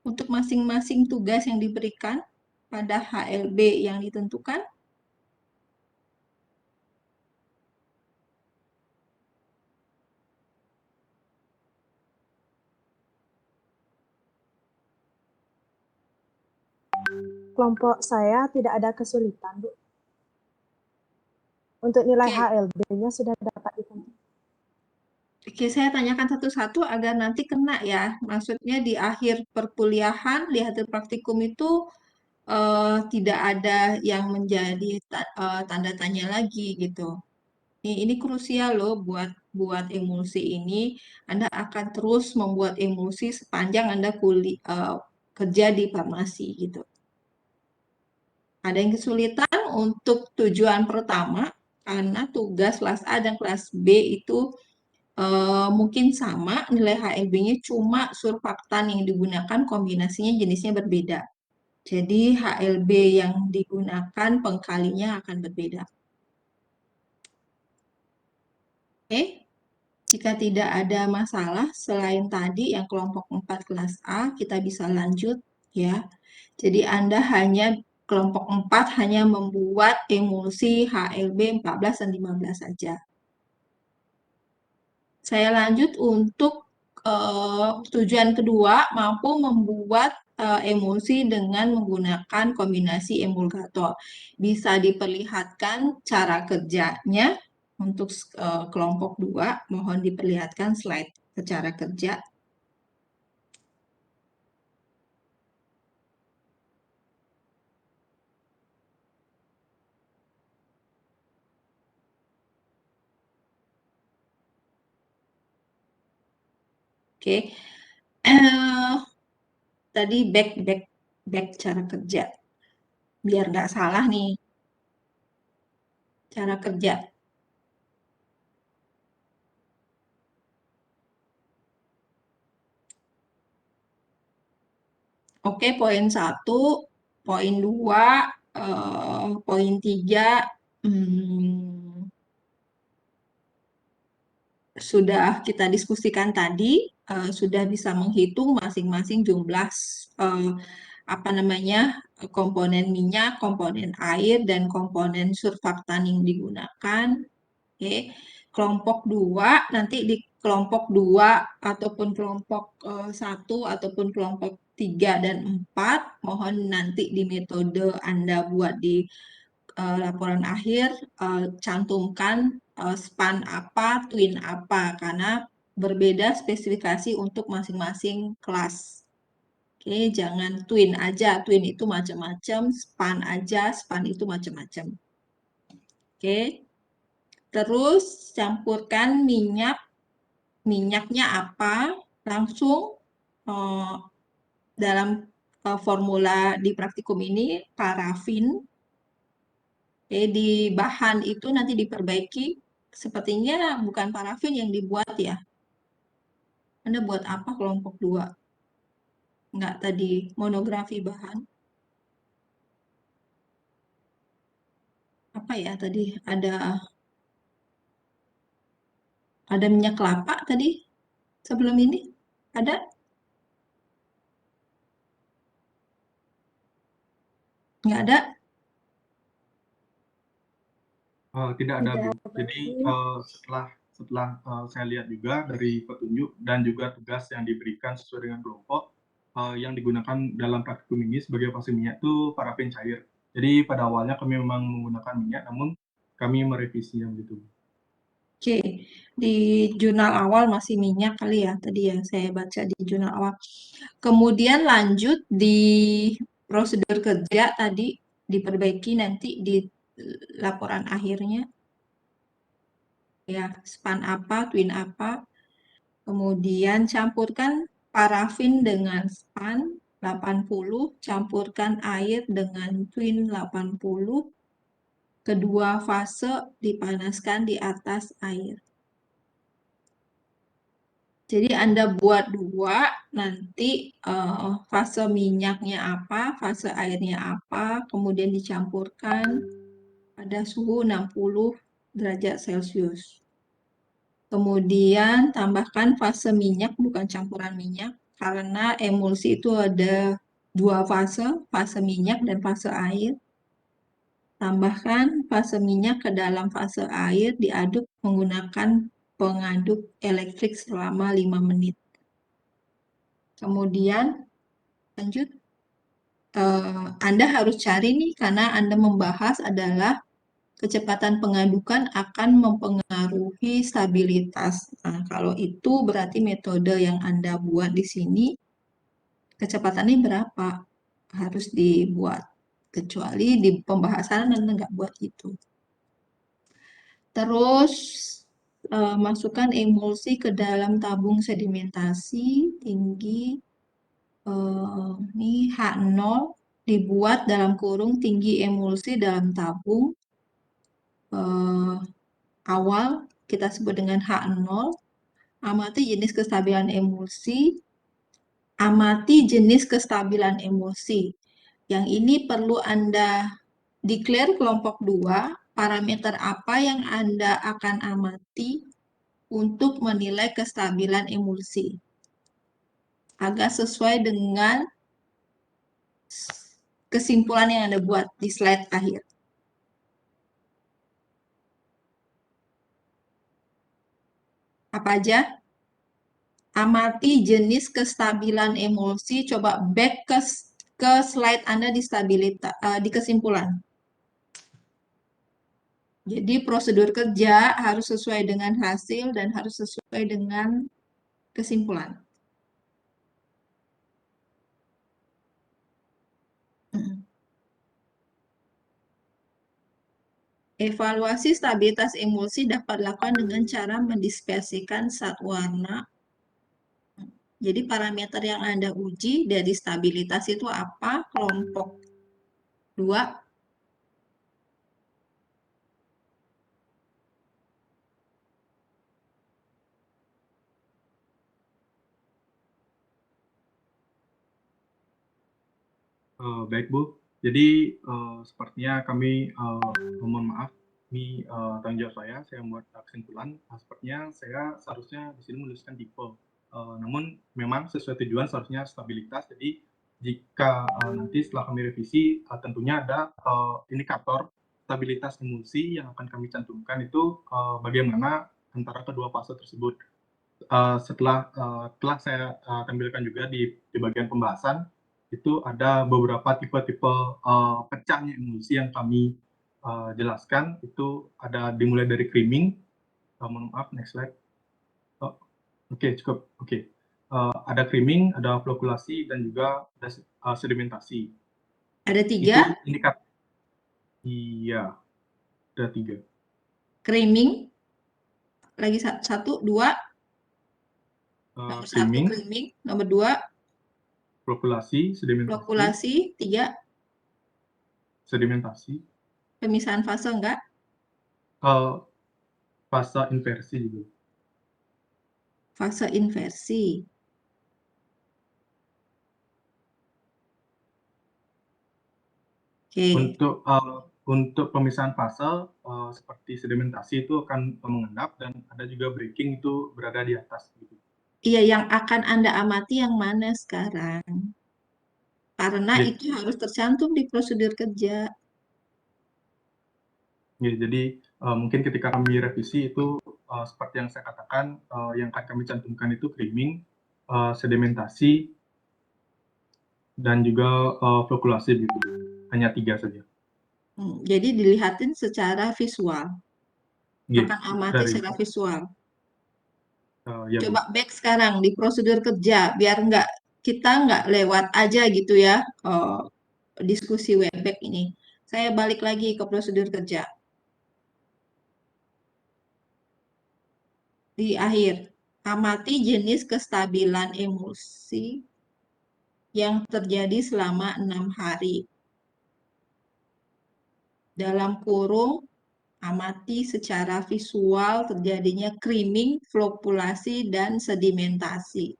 untuk masing-masing tugas yang diberikan pada HLB yang ditentukan. Kelompok saya tidak ada kesulitan, Bu. Untuk nilai HLB-nya sudah dapat ditentukan. Oke, saya tanyakan satu-satu agar nanti kena ya. Maksudnya di akhir perkuliahan, di akhir praktikum itu tidak ada yang menjadi tanda tanya lagi gitu. Ini krusial loh buat emulsi ini. Anda akan terus membuat emulsi sepanjang Anda kerja di farmasi gitu. Ada yang kesulitan untuk tujuan pertama karena tugas kelas A dan kelas B itu mungkin sama nilai HLB-nya, cuma surfaktan yang digunakan kombinasinya jenisnya berbeda. Jadi HLB yang digunakan pengkalinya akan berbeda. Oke, jika tidak ada masalah selain tadi yang kelompok 4 kelas A, kita bisa lanjut ya. Jadi Anda kelompok 4 hanya membuat emulsi HLB 14 dan 15 saja. Saya lanjut untuk tujuan kedua, mampu membuat emulsi dengan menggunakan kombinasi emulgator. Bisa diperlihatkan cara kerjanya untuk kelompok 2. Mohon diperlihatkan slide secara kerja. Oke, tadi back cara kerja, biar nggak salah nih cara kerja. Oke, poin 1, poin 2, poin 3, sudah kita diskusikan tadi, sudah bisa menghitung masing-masing jumlah komponen minyak, komponen air, dan komponen surfaktan yang digunakan. Oke. Kelompok 2, nanti di kelompok 2 ataupun kelompok 1 ataupun kelompok 3 dan 4, mohon nanti di metode Anda buat di laporan akhir, cantumkan span apa, twin apa, karena berbeda spesifikasi untuk masing-masing kelas. Oke, jangan twin aja, twin itu macam-macam, span aja, span itu macam-macam. Oke, terus campurkan minyaknya apa, langsung dalam formula di praktikum ini, parafin. Oke, di bahan itu nanti diperbaiki, sepertinya bukan parafin yang dibuat ya. Anda buat apa kelompok 2? Enggak, tadi monografi bahan. Apa ya tadi? Ada minyak kelapa tadi sebelum ini? Ada? Enggak ada? Tidak ada, Tidak Bu. Jadi ada. setelah saya lihat juga dari petunjuk dan juga tugas yang diberikan sesuai dengan kelompok, yang digunakan dalam praktikum ini sebagai fase minyak itu parafin cair. Jadi pada awalnya kami memang menggunakan minyak, namun kami merevisi yang gitu. Oke, di jurnal awal masih minyak kali ya, tadi ya saya baca di jurnal awal. Kemudian lanjut di prosedur kerja tadi diperbaiki nanti di laporan akhirnya. Ya, span apa, twin apa. Kemudian campurkan parafin dengan span 80, campurkan air dengan twin 80. Kedua fase dipanaskan di atas air. Jadi Anda buat dua, nanti fase minyaknya apa, fase airnya apa, kemudian dicampurkan pada suhu 60 derajat Celcius. Kemudian tambahkan fase minyak, bukan campuran minyak, karena emulsi itu ada dua fase minyak dan fase air. Tambahkan fase minyak ke dalam fase air, diaduk menggunakan pengaduk elektrik selama 5 menit. Kemudian lanjut, Anda harus cari nih, karena Anda membahas adalah kecepatan pengadukan akan mempengaruhi stabilitas. Nah, kalau itu berarti metode yang Anda buat di sini, kecepatannya berapa? Harus dibuat. Kecuali di pembahasan Anda nggak buat itu. Terus, masukkan emulsi ke dalam tabung sedimentasi tinggi ini H0 dibuat dalam kurung tinggi emulsi dalam tabung awal kita sebut dengan H0. Amati jenis kestabilan emulsi. Amati jenis kestabilan emulsi. Yang ini perlu Anda declare kelompok 2, parameter apa yang Anda akan amati untuk menilai kestabilan emulsi. Agak sesuai dengan kesimpulan yang Anda buat di slide akhir. Apa aja? Amati jenis kestabilan emulsi. Coba back ke slide Anda di di kesimpulan. Jadi prosedur kerja harus sesuai dengan hasil dan harus sesuai dengan kesimpulan. Evaluasi stabilitas emulsi dapat dilakukan dengan cara mendispersikan zat warna. Jadi parameter yang Anda uji dari stabilitas itu apa? Kelompok 2. Baik, Bu. Jadi sepertinya kami mohon maaf, ini tanggung jawab saya membuat kesimpulan. Sepertinya saya seharusnya di sini menuliskan tipe. Namun memang sesuai tujuan seharusnya stabilitas. Jadi jika nanti setelah kami revisi, tentunya ada indikator stabilitas emulsi yang akan kami cantumkan itu bagaimana antara kedua fase tersebut. Telah saya tampilkan juga di bagian pembahasan, itu ada beberapa tipe-tipe pecahnya emulsi yang kami jelaskan. Itu ada dimulai dari creaming. Mohon maaf, next slide. Oke, cukup. Oke. Ada creaming, ada flokulasi, dan juga ada sedimentasi. Ada 3? Itu indikator. Iya, ada 3. Creaming. Lagi 1, 2. Nomor 1 creaming, nomor 2 flokulasi, sedimentasi. Flokulasi, 3 sedimentasi. Pemisahan fase enggak? Fase inversi juga. Fase inversi. Oke. Untuk pemisahan fase seperti sedimentasi itu akan mengendap, dan ada juga breaking itu berada di atas. Gitu. Iya, yang akan Anda amati yang mana sekarang? Karena itu harus tercantum di prosedur kerja. Ya, jadi mungkin ketika kami revisi itu seperti yang saya katakan, yang akan kami cantumkan itu creaming, sedimentasi, dan juga flocculasi gitu. Hanya 3 saja. Jadi dilihatin secara visual, Iya, akan amati dari secara visual. ya, Bu. Coba back sekarang di prosedur kerja, biar kita nggak lewat aja gitu ya diskusi Webex ini. Saya balik lagi ke prosedur kerja. Di akhir, amati jenis kestabilan emulsi yang terjadi selama 6 hari. Dalam kurung, amati secara visual terjadinya creaming, flocculasi, dan sedimentasi.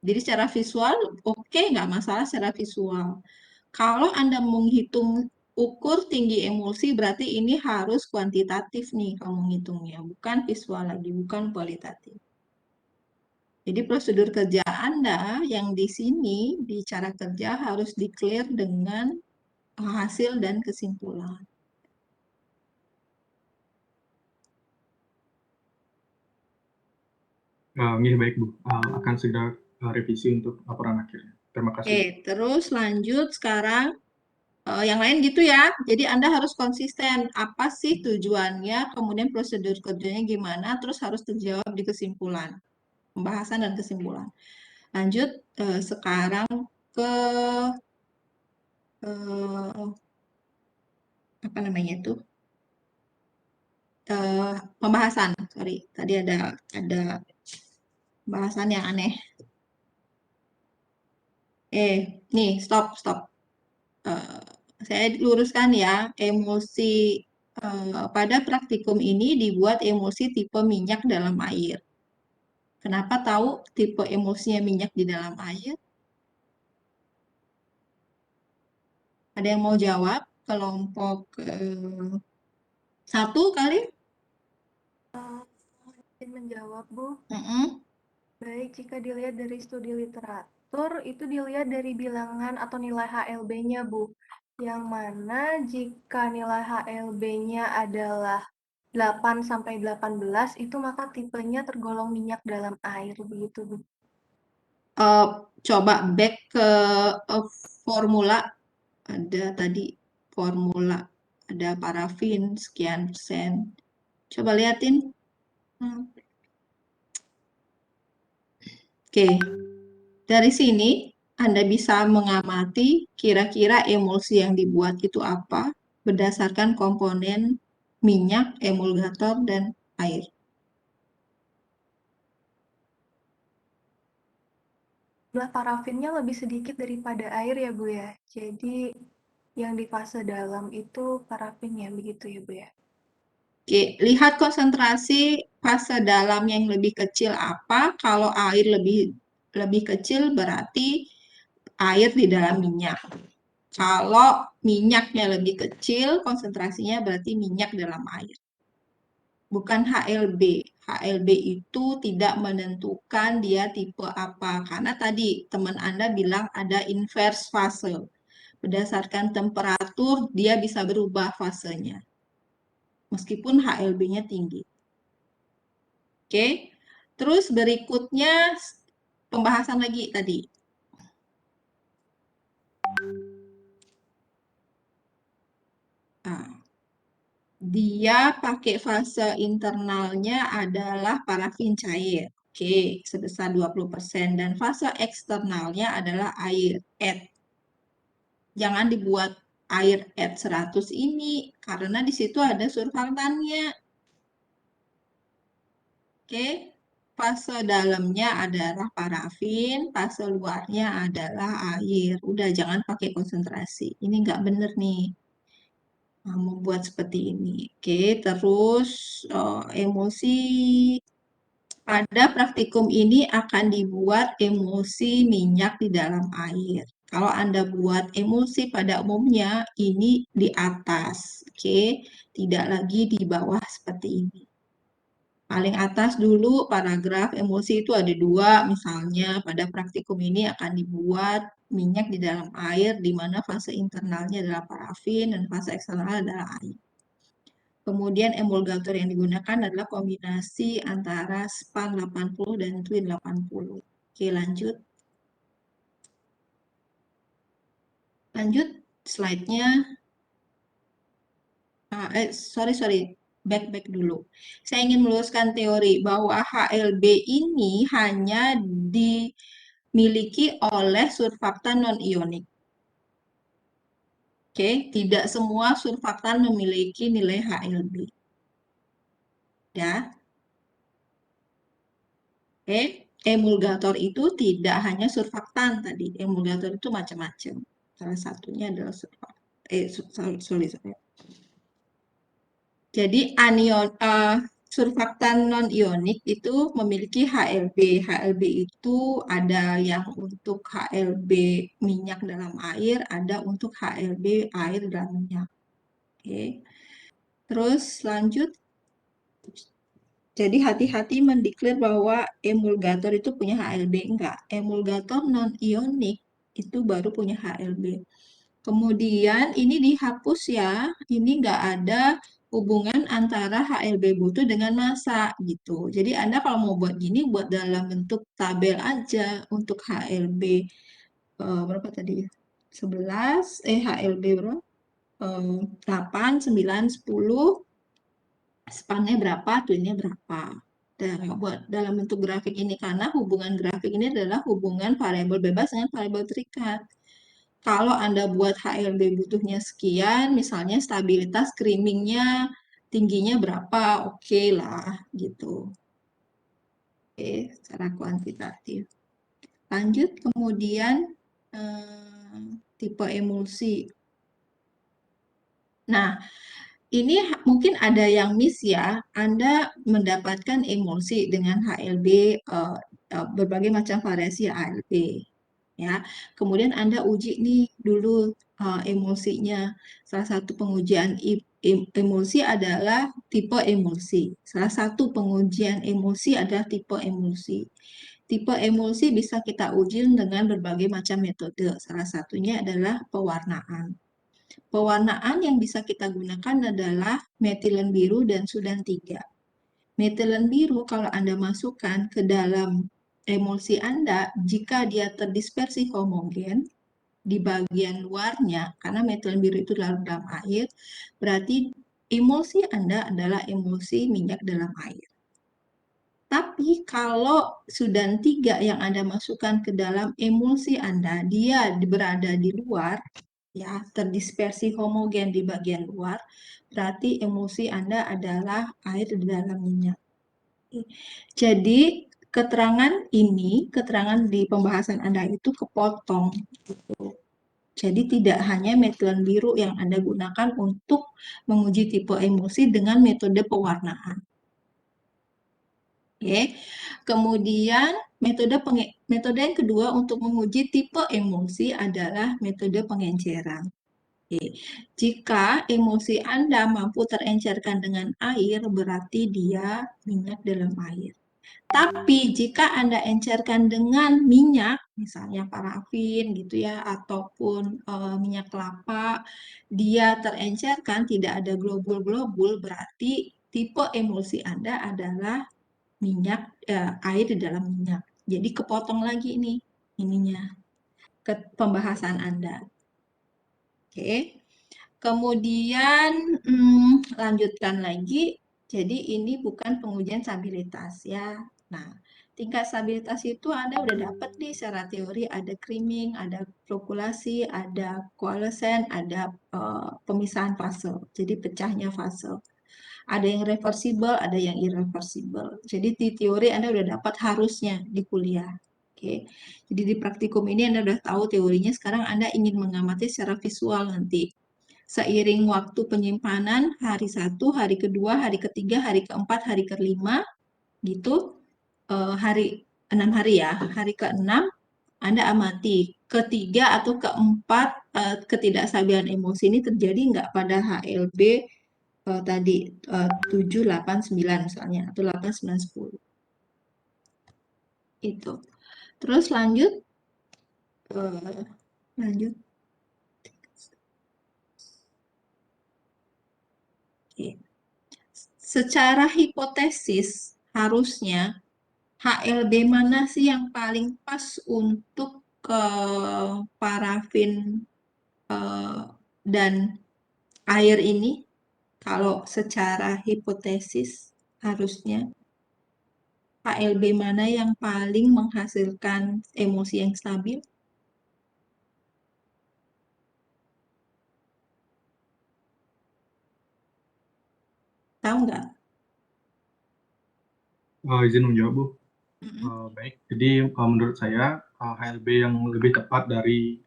Jadi secara visual, oke, nggak masalah secara visual. Kalau Anda menghitung ukur tinggi emulsi, berarti ini harus kuantitatif nih kamu ngitungnya, bukan visual lagi, bukan kualitatif. Jadi prosedur kerja Anda yang di sini, di cara kerja harus di-clear dengan hasil dan kesimpulan. Ini baik, Bu. Akan segera revisi untuk laporan akhirnya. Terima kasih. Oke, terus lanjut sekarang. Yang lain gitu ya. Jadi Anda harus konsisten. Apa sih tujuannya, kemudian prosedur kerjanya gimana, terus harus terjawab di kesimpulan. Pembahasan dan kesimpulan. Lanjut sekarang ke apa namanya itu? Pembahasan. Sorry, tadi ada bahasan yang aneh. Nih, stop. Saya luruskan ya, emulsi pada praktikum ini dibuat emulsi tipe minyak dalam air. Kenapa tahu tipe emulsinya minyak di dalam air? Ada yang mau jawab? Kelompok 1 kali? Izin menjawab, Bu. Mm-mm. Baik, jika dilihat dari studi literatur, itu dilihat dari bilangan atau nilai HLB-nya, Bu. Yang mana jika nilai HLB-nya adalah 8-18, itu maka tipenya tergolong minyak dalam air, begitu, Bu. Coba back ke formula. Ada tadi formula. Ada parafin, sekian persen. Coba liatin. Oke, dari sini Anda bisa mengamati kira-kira emulsi yang dibuat itu apa berdasarkan komponen minyak, emulgator, dan air. Jumlah parafinnya lebih sedikit daripada air ya, Bu ya. Jadi yang di fase dalam itu parafinnya, begitu ya, Bu ya. Oke, lihat konsentrasi fase dalam yang lebih kecil apa. Kalau air lebih kecil berarti air di dalam minyak. Kalau minyaknya lebih kecil, konsentrasinya berarti minyak dalam air. Bukan HLB. HLB itu tidak menentukan dia tipe apa. Karena tadi teman Anda bilang ada inverse fase. Berdasarkan temperatur, dia bisa berubah fasenya. Meskipun HLB-nya tinggi. Oke. Terus berikutnya pembahasan lagi tadi. Nah, dia pakai fase internalnya adalah parafin cair. Oke, sebesar 20%. Dan fase eksternalnya adalah air, add. Jangan dibuat air add 100 ini, karena di situ ada surfaktannya. Oke, fase dalamnya adalah parafin, fase luarnya adalah air. Udah, jangan pakai konsentrasi. Ini nggak bener nih. Membuat seperti ini. Oke, terus emulsi pada praktikum ini akan dibuat emulsi minyak di dalam air. Kalau Anda buat emulsi pada umumnya ini di atas, oke, tidak lagi di bawah seperti ini. Paling atas dulu paragraf emulsi itu ada 2, misalnya pada praktikum ini akan dibuat minyak di dalam air di mana fase internalnya adalah parafin dan fase eksternalnya adalah air. Kemudian emulgator yang digunakan adalah kombinasi antara span 80 dan twin 80. Oke, lanjut. Lanjut slide-nya. Sorry. Back dulu. Saya ingin meluruskan teori bahwa HLB ini hanya dimiliki oleh surfaktan non-ionik. Oke, tidak semua surfaktan memiliki nilai HLB. Ya. Oke, emulgator itu tidak hanya surfaktan tadi. Emulgator itu macam-macam. Salah satunya adalah surfaktan. Sorry. Jadi surfaktan non-ionik itu memiliki HLB. HLB itu ada yang untuk HLB minyak dalam air, ada untuk HLB air dalam minyak. Oke. Terus lanjut. Jadi hati-hati mendeklar bahwa emulgator itu punya HLB. Enggak. Emulgator non-ionik itu baru punya HLB. Kemudian ini dihapus ya. Ini enggak ada hubungan antara HLB butuh dengan massa gitu. Jadi Anda kalau mau buat gini, buat dalam bentuk tabel aja untuk HLB berapa tadi? 11, HLB berapa? 8, 9, 10, spannya berapa, twinnya berapa. Dan buat dalam bentuk grafik ini, karena hubungan grafik ini adalah hubungan variabel bebas dengan variabel terikat. Kalau Anda buat HLB butuhnya sekian, misalnya stabilitas screamingnya tingginya berapa, oke lah, gitu. Oke, secara kuantitatif. Lanjut, kemudian tipe emulsi. Nah, ini mungkin ada yang miss ya, Anda mendapatkan emulsi dengan HLB, berbagai macam variasi HLB. Ya, kemudian Anda uji nih dulu emulsinya. Salah satu pengujian emulsi adalah tipe emulsi. Salah satu pengujian emulsi adalah tipe emulsi. Tipe emulsi bisa kita uji dengan berbagai macam metode. Salah satunya adalah pewarnaan. Pewarnaan yang bisa kita gunakan adalah metilen biru dan sudan 3. Metilen biru kalau Anda masukkan ke dalam emulsi Anda, jika dia terdispersi homogen di bagian luarnya, karena metilen biru itu larut dalam air, berarti emulsi Anda adalah emulsi minyak dalam air. Tapi kalau sudan 3 yang Anda masukkan ke dalam emulsi Anda, dia berada di luar, ya, terdispersi homogen di bagian luar, berarti emulsi Anda adalah air di dalam minyak. Jadi keterangan di pembahasan Anda itu kepotong. Gitu. Jadi tidak hanya metilen biru yang Anda gunakan untuk menguji tipe emulsi dengan metode pewarnaan. Oke. Kemudian metode yang kedua untuk menguji tipe emulsi adalah metode pengenceran. Oke. Jika emulsi Anda mampu terencerkan dengan air, berarti dia minyak dalam air. Tapi jika Anda encerkan dengan minyak, misalnya parafin gitu ya, ataupun minyak kelapa, dia terencerkan tidak ada globul-globul, berarti tipe emulsi Anda adalah minyak air di dalam minyak. Jadi kepotong lagi nih ininya ke pembahasan Anda. Oke. Kemudian lanjutkan lagi. Jadi ini bukan pengujian stabilitas ya. Nah, tingkat stabilitas itu Anda udah dapat nih secara teori, ada creaming, ada flokulasi, ada coalescent, ada pemisahan fase. Jadi pecahnya fase. Ada yang reversible, ada yang irreversible. Jadi di teori Anda udah dapat harusnya di kuliah. Oke. Jadi di praktikum ini Anda udah tahu teorinya, sekarang Anda ingin mengamati secara visual nanti. Seiring waktu penyimpanan, hari 1, hari kedua, hari ketiga, hari keempat, hari kelima, gitu, 6 hari ya, hari ke-6 Anda amati, ketiga atau keempat ketidakstabilan emosi ini terjadi nggak pada HLB tadi 7, 8, 9 misalnya, atau 8, 9, 10. Itu. Terus lanjut. Lanjut. Oke. Secara hipotesis, harusnya HLB mana sih yang paling pas untuk parafin dan air ini? Kalau secara hipotesis, harusnya HLB mana yang paling menghasilkan emosi yang stabil? Tahu nggak? Izin menjawab, Bu. Mm-mm. Baik, jadi menurut saya HLB yang lebih tepat dari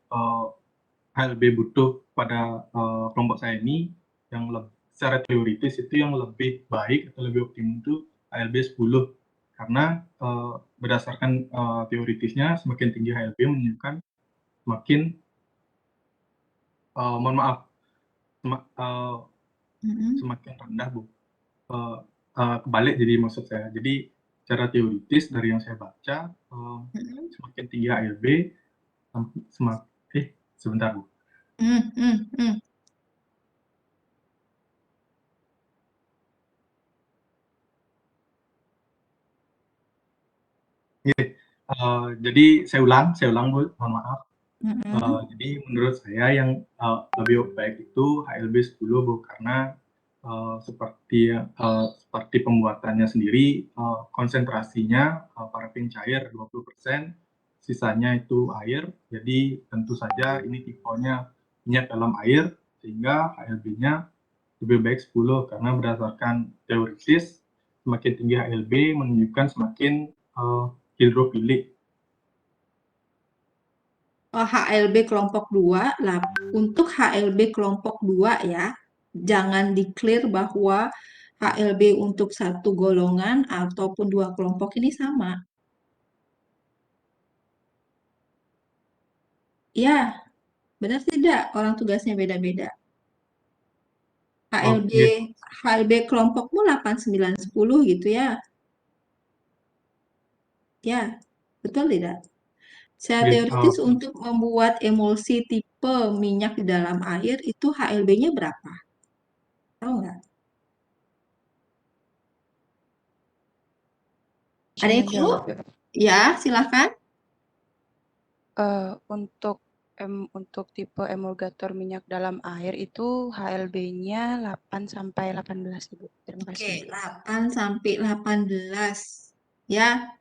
HLB butuh pada kelompok saya ini, yang secara teoritis itu yang lebih baik atau lebih optimum itu HLB 10. Karena berdasarkan teoritisnya, semakin tinggi HLB menunjukkan semakin, mohon maaf, Mm-mm. semakin rendah, Bu. Kebalik jadi maksud saya. Jadi secara teoritis dari yang saya baca, Mm-mm. semakin tinggi HLB, sebentar, Bu. Jadi saya ulang, Bu, mohon maaf. Mm-mm. Jadi menurut saya yang lebih baik itu HLB 10, Bu, karena seperti pembuatannya sendiri, konsentrasinya parafin cair 20%, sisanya itu air. Jadi tentu saja ini tipenya minyak dalam air, sehingga HLB-nya lebih baik 10, karena berdasarkan teoritis, semakin tinggi HLB menunjukkan semakin hidrofilik. HLB kelompok 2, untuk HLB kelompok 2 ya, jangan di-clear bahwa HLB untuk satu golongan ataupun dua kelompok ini sama. Ya, benar tidak? Orang tugasnya beda-beda. HLB kelompokmu 8, 9, 10 gitu ya. Ya, betul tidak? Secara teoritis untuk membuat emulsi tipe minyak di dalam air itu HLB-nya berapa? Tahu nggak? Ada yang tahu? Ya, silakan. Untuk tipe emulgator minyak dalam air itu HLB-nya 8 sampai 18, Ibu. Terima kasih. Oke, 8 sampai 18. Ya.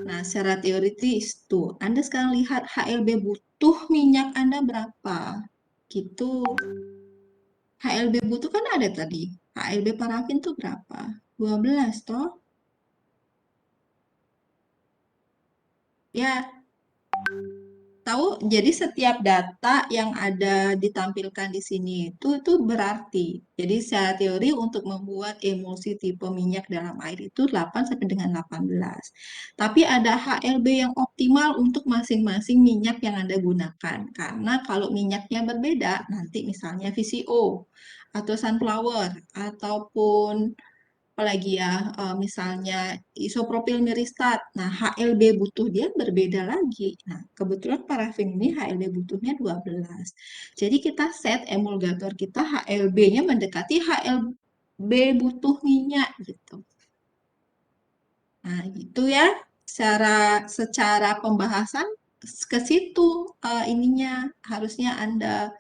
Nah, secara teoritis tuh, Anda sekarang lihat HLB butuh minyak Anda berapa? Gitu. HLB butuh kan ada tadi. HLB parafin tuh berapa? 12 toh? Ya. Tahu, jadi setiap data yang ada ditampilkan di sini itu berarti. Jadi secara teori untuk membuat emulsi tipe minyak dalam air itu 8 sampai dengan 18. Tapi ada HLB yang optimal untuk masing-masing minyak yang Anda gunakan. Karena kalau minyaknya berbeda, nanti misalnya VCO atau sunflower ataupun apalagi ya, misalnya isopropil miristat. Nah, HLB butuh dia berbeda lagi. Nah, kebetulan parafin ini HLB butuhnya 12. Jadi kita set emulgator kita HLB-nya mendekati HLB butuh minyak gitu. Nah, gitu ya. Secara pembahasan ke situ ininya harusnya Anda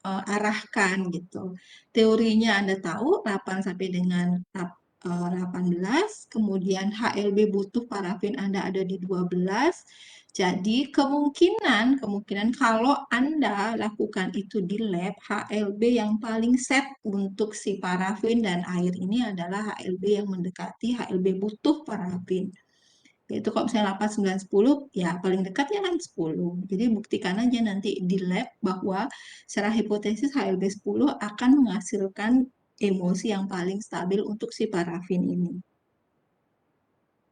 arahkan gitu. Teorinya Anda tahu 8 sampai dengan 18, kemudian HLB butuh parafin Anda ada di 12. Jadi kemungkinan kalau Anda lakukan itu di lab, HLB yang paling set untuk si parafin dan air ini adalah HLB yang mendekati HLB butuh parafin. Yaitu kalau misalnya 8, 9, 10, ya paling dekatnya kan 10. Jadi buktikan aja nanti di lab bahwa secara hipotesis HLB 10 akan menghasilkan emosi yang paling stabil untuk si parafin ini.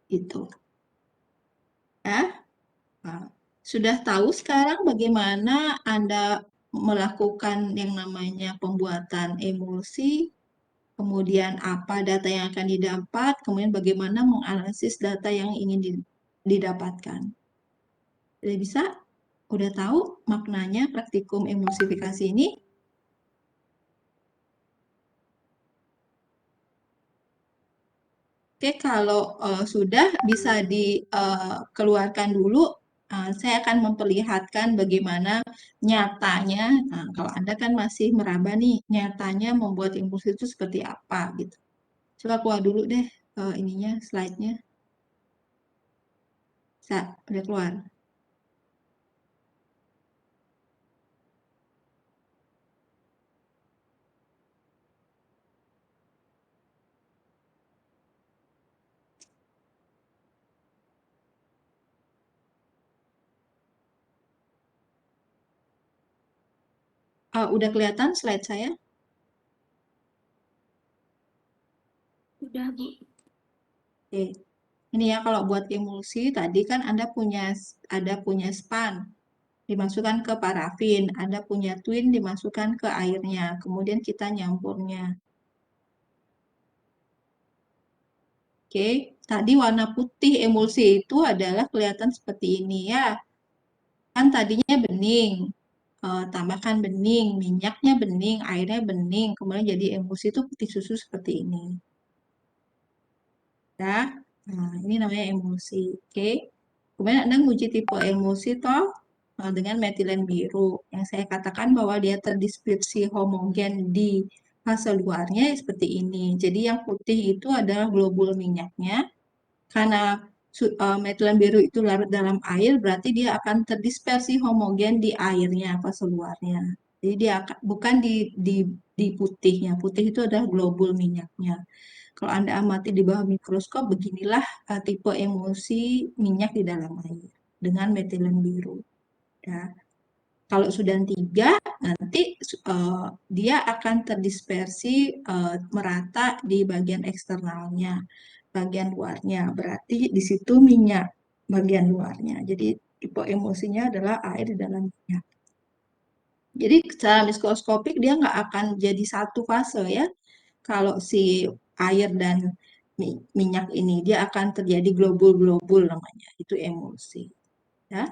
Itu. Ya. Nah, sudah tahu sekarang bagaimana Anda melakukan yang namanya pembuatan emulsi, kemudian apa data yang akan didapat, kemudian bagaimana menganalisis data yang ingin didapatkan. Jadi bisa? Udah tahu maknanya praktikum emulsifikasi ini? Oke, kalau sudah bisa dikeluarkan dulu. Saya akan memperlihatkan bagaimana nyatanya. Nah, kalau Anda kan masih meraba nih, nyatanya membuat emulsi itu seperti apa gitu. Coba keluar dulu deh ininya, slide-nya. Udah keluar. Udah kelihatan slide saya? Udah, Bu. Oke. Ini ya kalau buat emulsi tadi kan Anda punya span dimasukkan ke parafin, Anda punya twin dimasukkan ke airnya, kemudian kita nyampurnya. Oke, tadi warna putih emulsi itu adalah kelihatan seperti ini ya. Kan tadinya bening, tambahkan bening, minyaknya bening, airnya bening, kemudian jadi emulsi itu putih susu seperti ini. Ya, nah ini namanya emulsi. Oke, kemudian Anda menguji tipe emulsi toh dengan metilen biru. Yang saya katakan bahwa dia terdiskripsi homogen di fase luarnya seperti ini. Jadi yang putih itu adalah globul minyaknya. Karena metilen biru itu larut dalam air, berarti dia akan terdispersi homogen di airnya, fase luarnya. Jadi dia bukan di putihnya. Putih itu adalah globul minyaknya. Kalau Anda amati di bawah mikroskop, beginilah tipe emulsi minyak di dalam air dengan metilen biru. Ya. Kalau sudah 3, nanti dia akan terdispersi merata di bagian eksternalnya, bagian luarnya. Berarti di situ minyak bagian luarnya. Jadi tipe emulsinya adalah air di dalam minyak. Jadi secara mikroskopik dia nggak akan jadi satu fase ya. Kalau si air dan minyak ini, dia akan terjadi globul-globul namanya. Itu emulsi. Ya.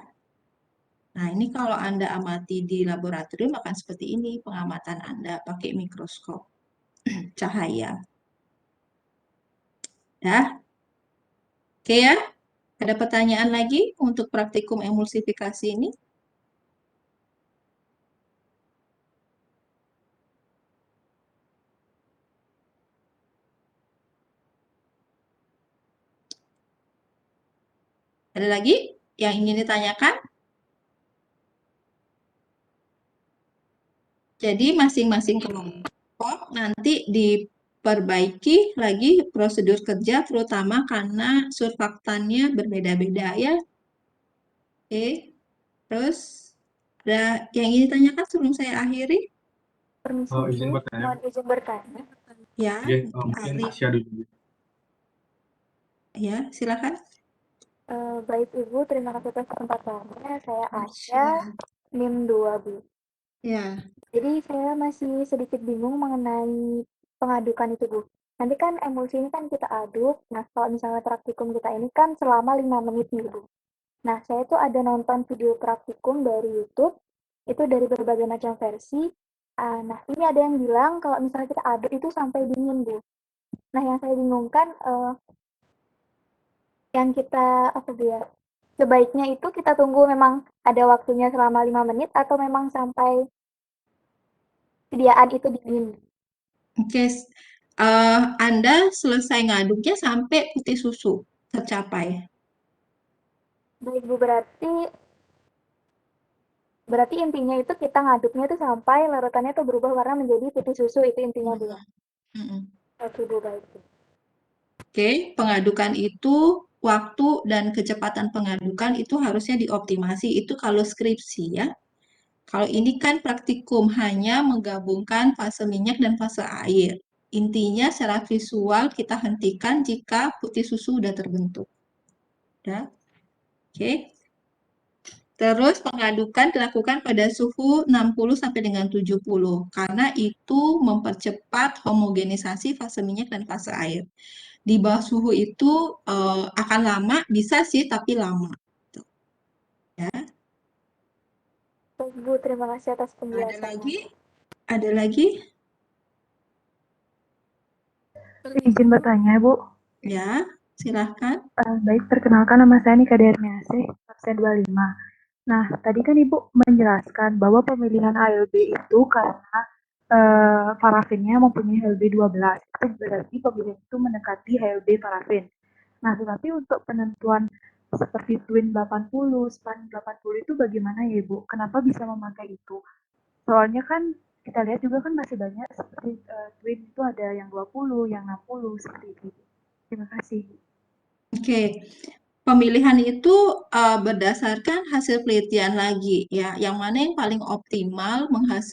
Nah, ini kalau Anda amati di laboratorium akan seperti ini pengamatan Anda pakai mikroskop cahaya. Ya. Oke ya. Ada pertanyaan lagi untuk praktikum emulsifikasi ini? Ada lagi yang ingin ditanyakan? Jadi masing-masing kelompok nanti diperbaiki lagi prosedur kerja, terutama karena surfaktannya berbeda-beda ya. Oke, terus ada yang ingin ditanyakan sebelum saya akhiri? Permisi, Izin Bu. bertanya. Mohon izin bertanya. Ya, Oke, mungkin Ari. Asia dulu. Ya, silakan. Baik, Ibu. Terima kasih atas kesempatannya. Saya Asya, NIM 2, Bu. Ya. Jadi saya masih sedikit bingung mengenai pengadukan itu, Bu. Nanti kan emulsi ini kan kita aduk. Nah, kalau misalnya praktikum kita ini kan selama 5 menit nih, Bu. Nah, saya tuh ada nonton video praktikum dari YouTube, itu dari berbagai macam versi. Nah, ini ada yang bilang kalau misalnya kita aduk itu sampai dingin, Bu. Nah, yang saya bingungkan, yang kita, apa dia, sebaiknya itu kita tunggu memang ada waktunya selama 5 menit atau memang sampai sediaan itu dingin. Oke, Anda selesai ngaduknya sampai putih susu tercapai. Baik, Bu, berarti intinya itu kita ngaduknya itu sampai larutannya itu berubah warna menjadi putih susu, itu intinya, Bu. Oke, Bu, baik. Oke, pengadukan itu waktu dan kecepatan pengadukan itu harusnya dioptimasi. Itu kalau skripsi ya. Kalau ini kan praktikum hanya menggabungkan fase minyak dan fase air. Intinya secara visual kita hentikan jika putih susu sudah terbentuk. Ya. Oke. Terus pengadukan dilakukan pada suhu 60 sampai dengan 70 karena itu mempercepat homogenisasi fase minyak dan fase air. Di bawah suhu itu akan lama, bisa sih tapi lama. Tuh, ya. Baik, Bu, terima kasih atas Ada penjelasannya. lagi? Ada lagi? Izin bertanya, Bu. Ya, silahkan. Baik, perkenalkan nama saya Nika Dermiasih, absen 25. Nah, tadi kan Ibu menjelaskan bahwa pemilihan ALB itu karena parafinnya mempunyai HLB 12. Itu berarti pemilihan itu mendekati HLB parafin. Nah, tetapi untuk penentuan seperti twin 80, span 80 itu bagaimana ya Ibu? Kenapa bisa memakai itu? Soalnya kan kita lihat juga kan masih banyak seperti twin itu ada yang 20, yang 60, seperti itu. Terima kasih. Oke, pemilihan itu berdasarkan hasil penelitian lagi ya, yang mana yang paling optimal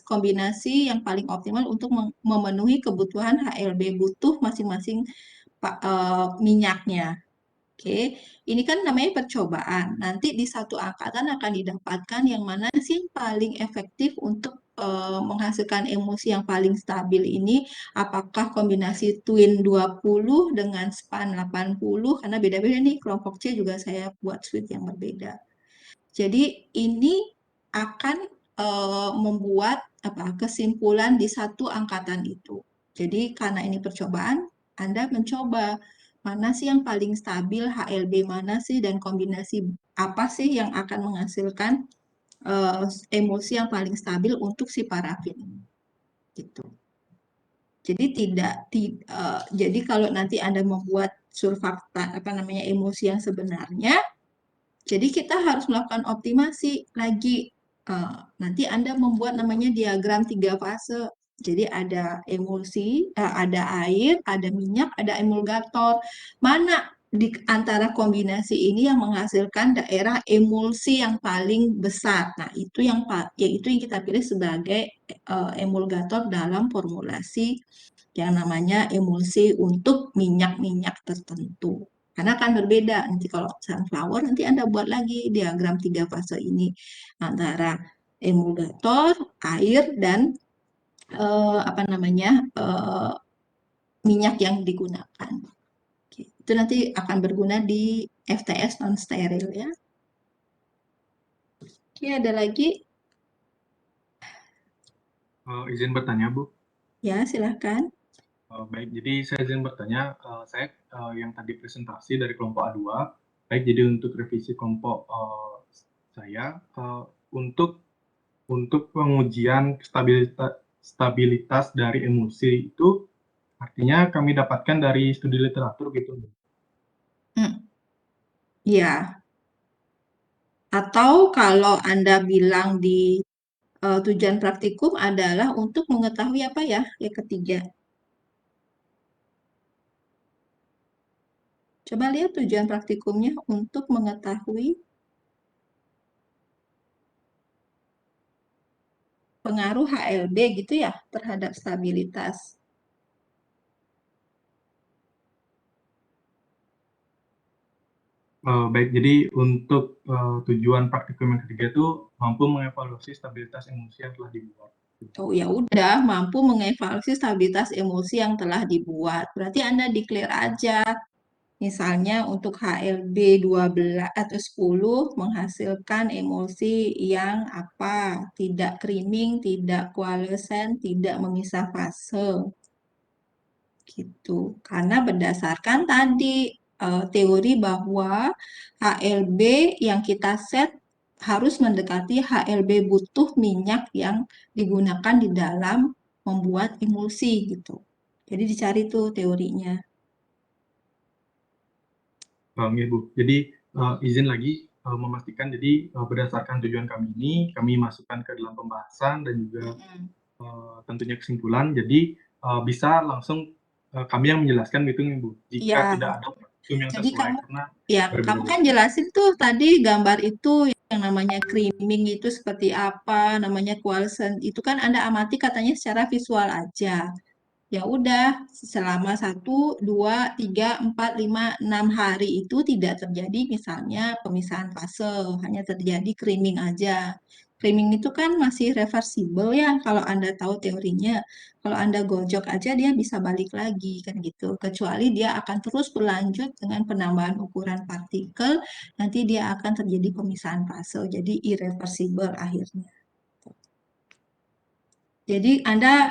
kombinasi yang paling optimal untuk memenuhi kebutuhan HLB butuh masing-masing minyaknya. Oke, ini kan namanya percobaan. Nanti di satu angkatan akan didapatkan yang mana sih yang paling efektif untuk menghasilkan emosi yang paling stabil ini. Apakah kombinasi twin 20 dengan span 80, karena beda-beda nih, kelompok C juga saya buat suite yang berbeda. Jadi ini akan membuat kesimpulan di satu angkatan itu. Jadi karena ini percobaan, Anda mencoba mana sih yang paling stabil, HLB mana sih, dan kombinasi apa sih yang akan menghasilkan emosi yang paling stabil untuk si parafin ini. Gitu. Jadi jadi kalau nanti Anda membuat surfaktan emosi yang sebenarnya, jadi kita harus melakukan optimasi lagi. Nanti Anda membuat namanya diagram 3 fase. Jadi ada emulsi, ada air, ada minyak, ada emulgator. Mana di antara kombinasi ini yang menghasilkan daerah emulsi yang paling besar? Nah, itu yang kita pilih sebagai emulgator dalam formulasi yang namanya emulsi untuk minyak-minyak tertentu. Karena akan berbeda. Nanti kalau sunflower, nanti Anda buat lagi diagram 3 fase ini antara emulgator, air, dan minyak yang digunakan. Oke, itu nanti akan berguna di FTS non-steril ya. Oke, ada lagi? Izin bertanya, Bu. Ya, silahkan. Baik, jadi saya izin bertanya, saya yang tadi presentasi dari kelompok A2, baik jadi untuk revisi kelompok saya untuk pengujian stabilitas dari emulsi itu artinya kami dapatkan dari studi literatur gitu. Ya. Atau kalau Anda bilang di tujuan praktikum adalah untuk mengetahui apa ya, yang ketiga. Coba lihat tujuan praktikumnya untuk mengetahui pengaruh HLB gitu ya terhadap stabilitas. Baik, jadi untuk tujuan praktikum yang ketiga itu mampu mengevaluasi stabilitas emosi yang telah dibuat. Oh ya udah, mampu mengevaluasi stabilitas emosi yang telah dibuat. Berarti Anda declare aja. Misalnya untuk HLB 12 atau 10 menghasilkan emosi yang apa? Tidak creaming, tidak koalesen, tidak memisah fase. Gitu. Karena berdasarkan tadi teori bahwa HLB yang kita set harus mendekati HLB butuh minyak yang digunakan di dalam membuat emulsi gitu. Jadi dicari tuh teorinya. Ya, Bu. Jadi izin lagi memastikan, jadi berdasarkan tujuan kami ini, kami masukkan ke dalam pembahasan dan juga tentunya kesimpulan. Jadi bisa langsung kami yang menjelaskan gitu, Bu. Jika tidak ada yang Jadi sesuai kamu kan jelasin tuh tadi gambar itu yang namanya creaming itu seperti apa, namanya coalescent itu kan Anda amati katanya secara visual aja. Ya udah, selama 1, 2, 3, 4, 5, 6 hari itu tidak terjadi misalnya pemisahan fase, hanya terjadi creaming aja. Creaming itu kan masih reversible ya, kalau Anda tahu teorinya. Kalau Anda gojok aja dia bisa balik lagi kan gitu. Kecuali dia akan terus berlanjut dengan penambahan ukuran partikel, nanti dia akan terjadi pemisahan fase, jadi irreversible akhirnya. Jadi Anda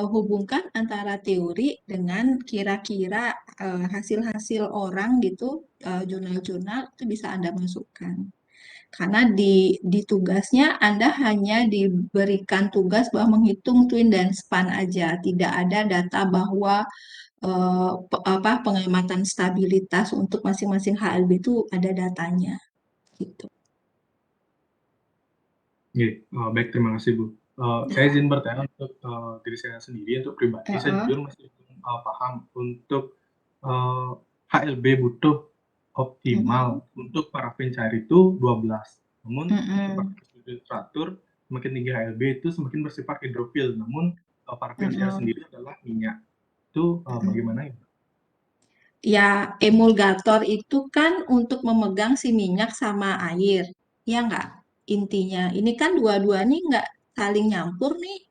hubungkan antara teori dengan kira-kira hasil-hasil orang gitu, jurnal-jurnal itu bisa Anda masukkan. Karena di tugasnya Anda hanya diberikan tugas bahwa menghitung twin dan span aja, tidak ada data bahwa pengamatan stabilitas untuk masing-masing HLB itu ada datanya gitu. Baik, terima kasih Bu. Saya izin bertanya untuk diri saya sendiri, untuk pribadi, saya jujur masih belum paham untuk HLB butuh optimal untuk parafin cair itu 12. Namun seperti literatur, semakin tinggi HLB itu semakin bersifat hidrofil. Namun parafin cair sendiri adalah minyak. Itu bagaimana ya? Ya, emulgator itu kan untuk memegang si minyak sama air, ya nggak? Intinya, ini kan dua-duanya nggak saling nyampur nih,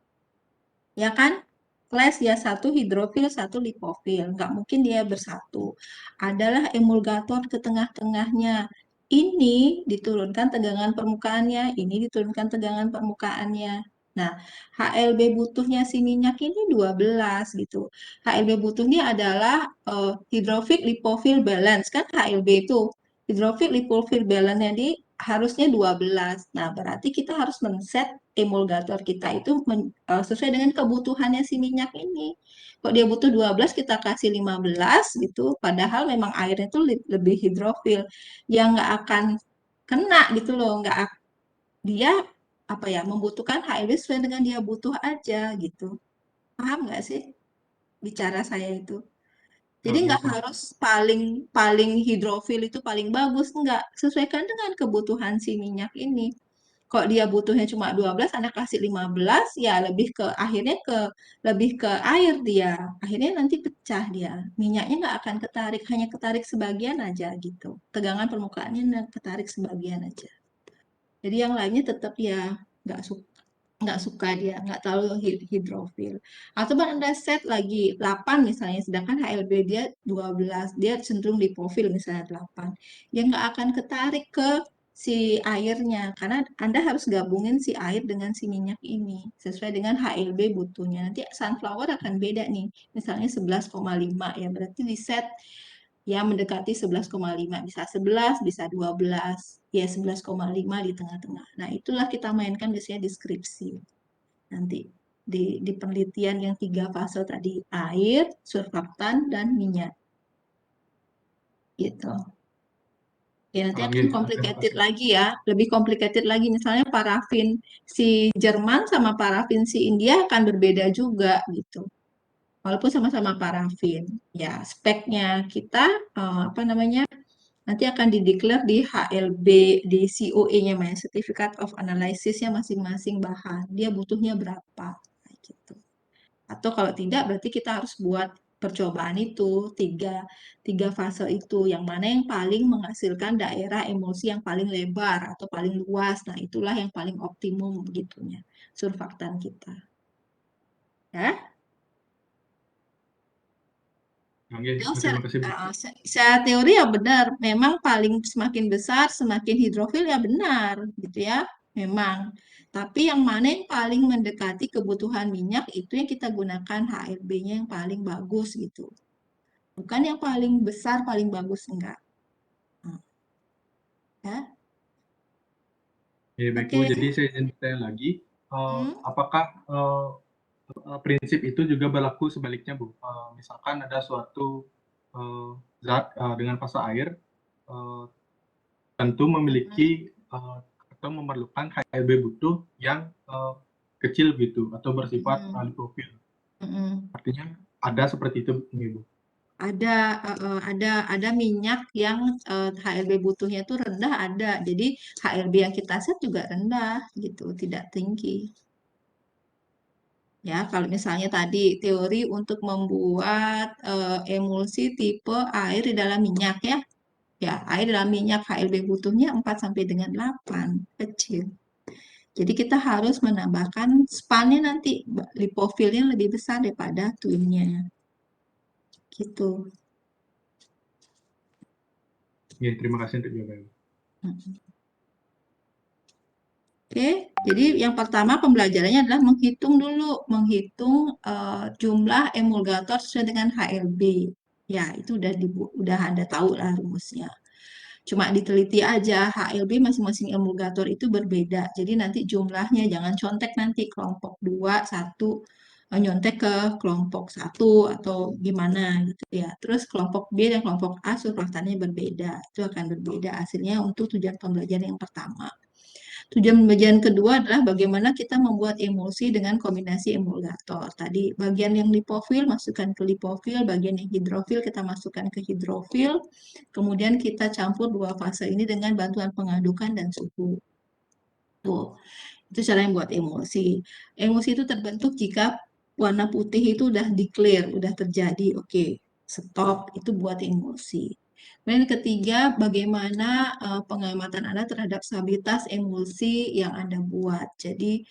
ya kan? Kelas dia satu hidrofil, satu lipofil, nggak mungkin dia bersatu. Adalah emulgator ke tengah-tengahnya. Ini diturunkan tegangan permukaannya, ini diturunkan tegangan permukaannya. Nah, HLB butuhnya si minyak ini 12 gitu. HLB butuhnya adalah hidrofil lipofil balance, kan HLB itu. Hidrofil lipofil balance-nya harusnya 12. Nah, berarti kita harus men-set emulgator kita itu sesuai dengan kebutuhannya si minyak ini. Kalau dia butuh 12, kita kasih 15 gitu. Padahal memang airnya itu lebih hidrofil. Dia nggak akan kena gitu loh. Dia apa ya, membutuhkan HLB sesuai dengan dia butuh aja gitu. Paham nggak sih bicara saya itu? Jadi nggak harus paling hidrofil itu paling bagus, nggak. Sesuaikan dengan kebutuhan si minyak ini. Kalau dia butuhnya cuma 12, Anda kasih 15, ya lebih ke air dia. Akhirnya nanti pecah dia. Minyaknya nggak akan ketarik, hanya ketarik sebagian aja gitu. Tegangan permukaannya ketarik sebagian aja. Jadi yang lainnya tetap ya nggak suka dia, nggak terlalu hidrofil. Atau Anda set lagi 8 misalnya, sedangkan HLB dia 12, dia cenderung lipofil misalnya 8. Dia nggak akan ketarik ke si airnya, karena Anda harus gabungin si air dengan si minyak ini, sesuai dengan HLB butuhnya. Nanti sunflower akan beda nih, misalnya 11,5 ya, berarti di set ya mendekati 11,5, bisa 11, bisa 12, ya 11,5 di tengah-tengah. Nah, itulah kita mainkan biasanya deskripsi. Nanti di penelitian yang 3 fase tadi, air, surfaktan, dan minyak. Gitu. Ya, nanti akan complicated lagi ya, lebih complicated lagi. Misalnya parafin si Jerman sama parafin si India akan berbeda juga gitu. Walaupun sama-sama parafin. Ya, speknya kita nanti akan dideklar di HLB, di COE-nya, Certificate of Analysis-nya masing-masing bahan. Dia butuhnya berapa? Gitu. Atau kalau tidak, berarti kita harus buat percobaan itu, tiga fase itu, yang mana yang paling menghasilkan daerah emulsi yang paling lebar atau paling luas. Nah, itulah yang paling optimum begitunya, surfaktan kita. Ya? Secara teori ya benar, memang paling semakin besar, semakin hidrofil ya benar, gitu ya, memang. Tapi yang mana yang paling mendekati kebutuhan minyak itu yang kita gunakan HLB-nya yang paling bagus gitu. Bukan yang paling besar, paling bagus, enggak. Ya. Ya, baik Bu, jadi saya izin bertanya lagi, apakah prinsip itu juga berlaku sebaliknya Bu? Misalkan ada suatu zat dengan fase air tentu memiliki atau memerlukan HLB butuh yang kecil gitu atau bersifat lipofil. Artinya ada seperti itu Bu? Ada minyak yang HLB butuhnya itu rendah, ada. Jadi HLB yang kita set juga rendah gitu, tidak tinggi. Ya, kalau misalnya tadi teori untuk membuat emulsi tipe air di dalam minyak ya. Ya, air dalam minyak HLB butuhnya 4 sampai dengan 8, kecil. Jadi kita harus menambahkan spannya nanti, lipofilnya lebih besar daripada twinnya. Gitu. Ya, terima kasih untuk jawabannya. Oke, jadi yang pertama pembelajarannya adalah menghitung dulu, menghitung jumlah emulgator sesuai dengan HLB. Ya, itu udah Anda tahu lah rumusnya. Cuma diteliti aja, HLB masing-masing emulgator itu berbeda. Jadi nanti jumlahnya jangan contek nanti kelompok 2, 1 nyontek ke kelompok 1 atau gimana gitu ya. Terus kelompok B dan kelompok A surfaktannya berbeda. Itu akan berbeda hasilnya untuk tujuan pembelajaran yang pertama. Tujuan pembelajaran kedua adalah bagaimana kita membuat emulsi dengan kombinasi emulgator. Tadi bagian yang lipofil masukkan ke lipofil, bagian yang hidrofil kita masukkan ke hidrofil. Kemudian kita campur dua fase ini dengan bantuan pengadukan dan suhu. Tuh, itu cara yang buat emulsi. Emulsi itu terbentuk jika warna putih itu udah declare, udah terjadi. Oke, stop, itu buat emulsi. Kemudian ketiga, bagaimana pengamatan Anda terhadap stabilitas emulsi yang Anda buat. Jadi,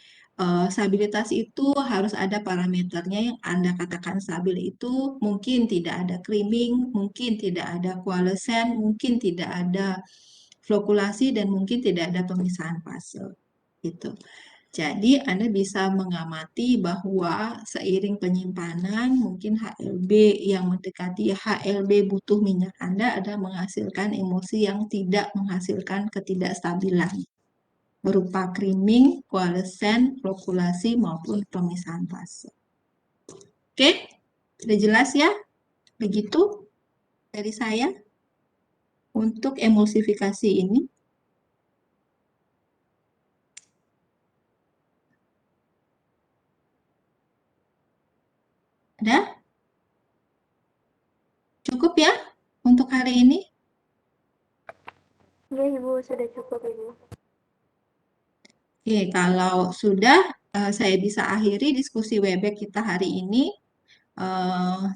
stabilitas itu harus ada parameternya yang Anda katakan stabil itu mungkin tidak ada creaming, mungkin tidak ada coalescent, mungkin tidak ada flokulasi, dan mungkin tidak ada pemisahan fase. Gitu. Jadi, Anda bisa mengamati bahwa seiring penyimpanan, mungkin HLB yang mendekati HLB butuh minyak Anda ada menghasilkan emulsi yang tidak menghasilkan ketidakstabilan, berupa creaming, coalescent, flokulasi, maupun pemisahan fase. Oke, sudah jelas ya? Begitu dari saya untuk emulsifikasi ini. Ada? Cukup ya untuk hari ini? Ya, Ibu, sudah cukup, Ibu. Oke, kalau sudah, saya bisa akhiri diskusi Webex kita hari ini.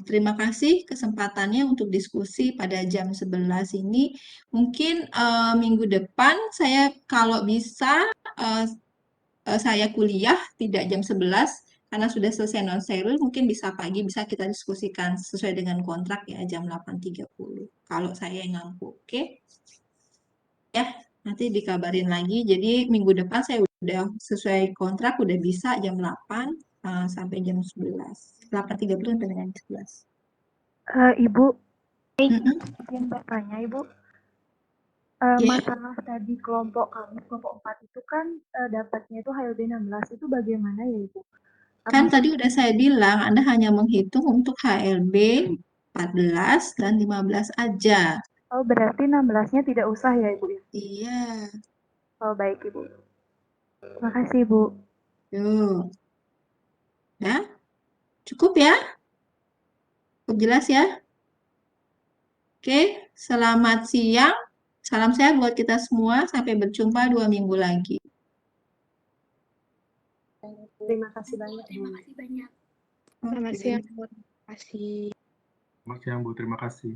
Terima kasih kesempatannya untuk diskusi pada jam 11 ini. Mungkin minggu depan saya kalau bisa saya kuliah tidak jam 11 karena sudah selesai non-steril, mungkin bisa pagi bisa kita diskusikan sesuai dengan kontrak ya jam 8.30 kalau saya yang ngampu. Oke? Ya, nanti dikabarin lagi. Jadi minggu depan saya udah sesuai kontrak udah bisa jam 8 sampai jam 11. 8.30 sampai dengan 11. Ibu, izin bertanya, Ibu. Masalah tadi kelompok kami, kelompok 4 itu kan dapatnya itu HLB 16, itu bagaimana ya, Ibu? Kan tadi udah saya bilang, Anda hanya menghitung untuk HLB 14 dan 15 aja. Oh, berarti 16-nya tidak usah ya, Ibu? Iya. Oh, baik, Ibu. Terima kasih, Ibu. Yuk. Ya, cukup ya? Cukup jelas ya? Oke, selamat siang. Salam sehat buat kita semua. Sampai berjumpa 2 minggu lagi. Terima kasih banyak. Terima kasih banyak. Selamat siang, Bu. Terima kasih. Selamat siang, Bu. Terima kasih.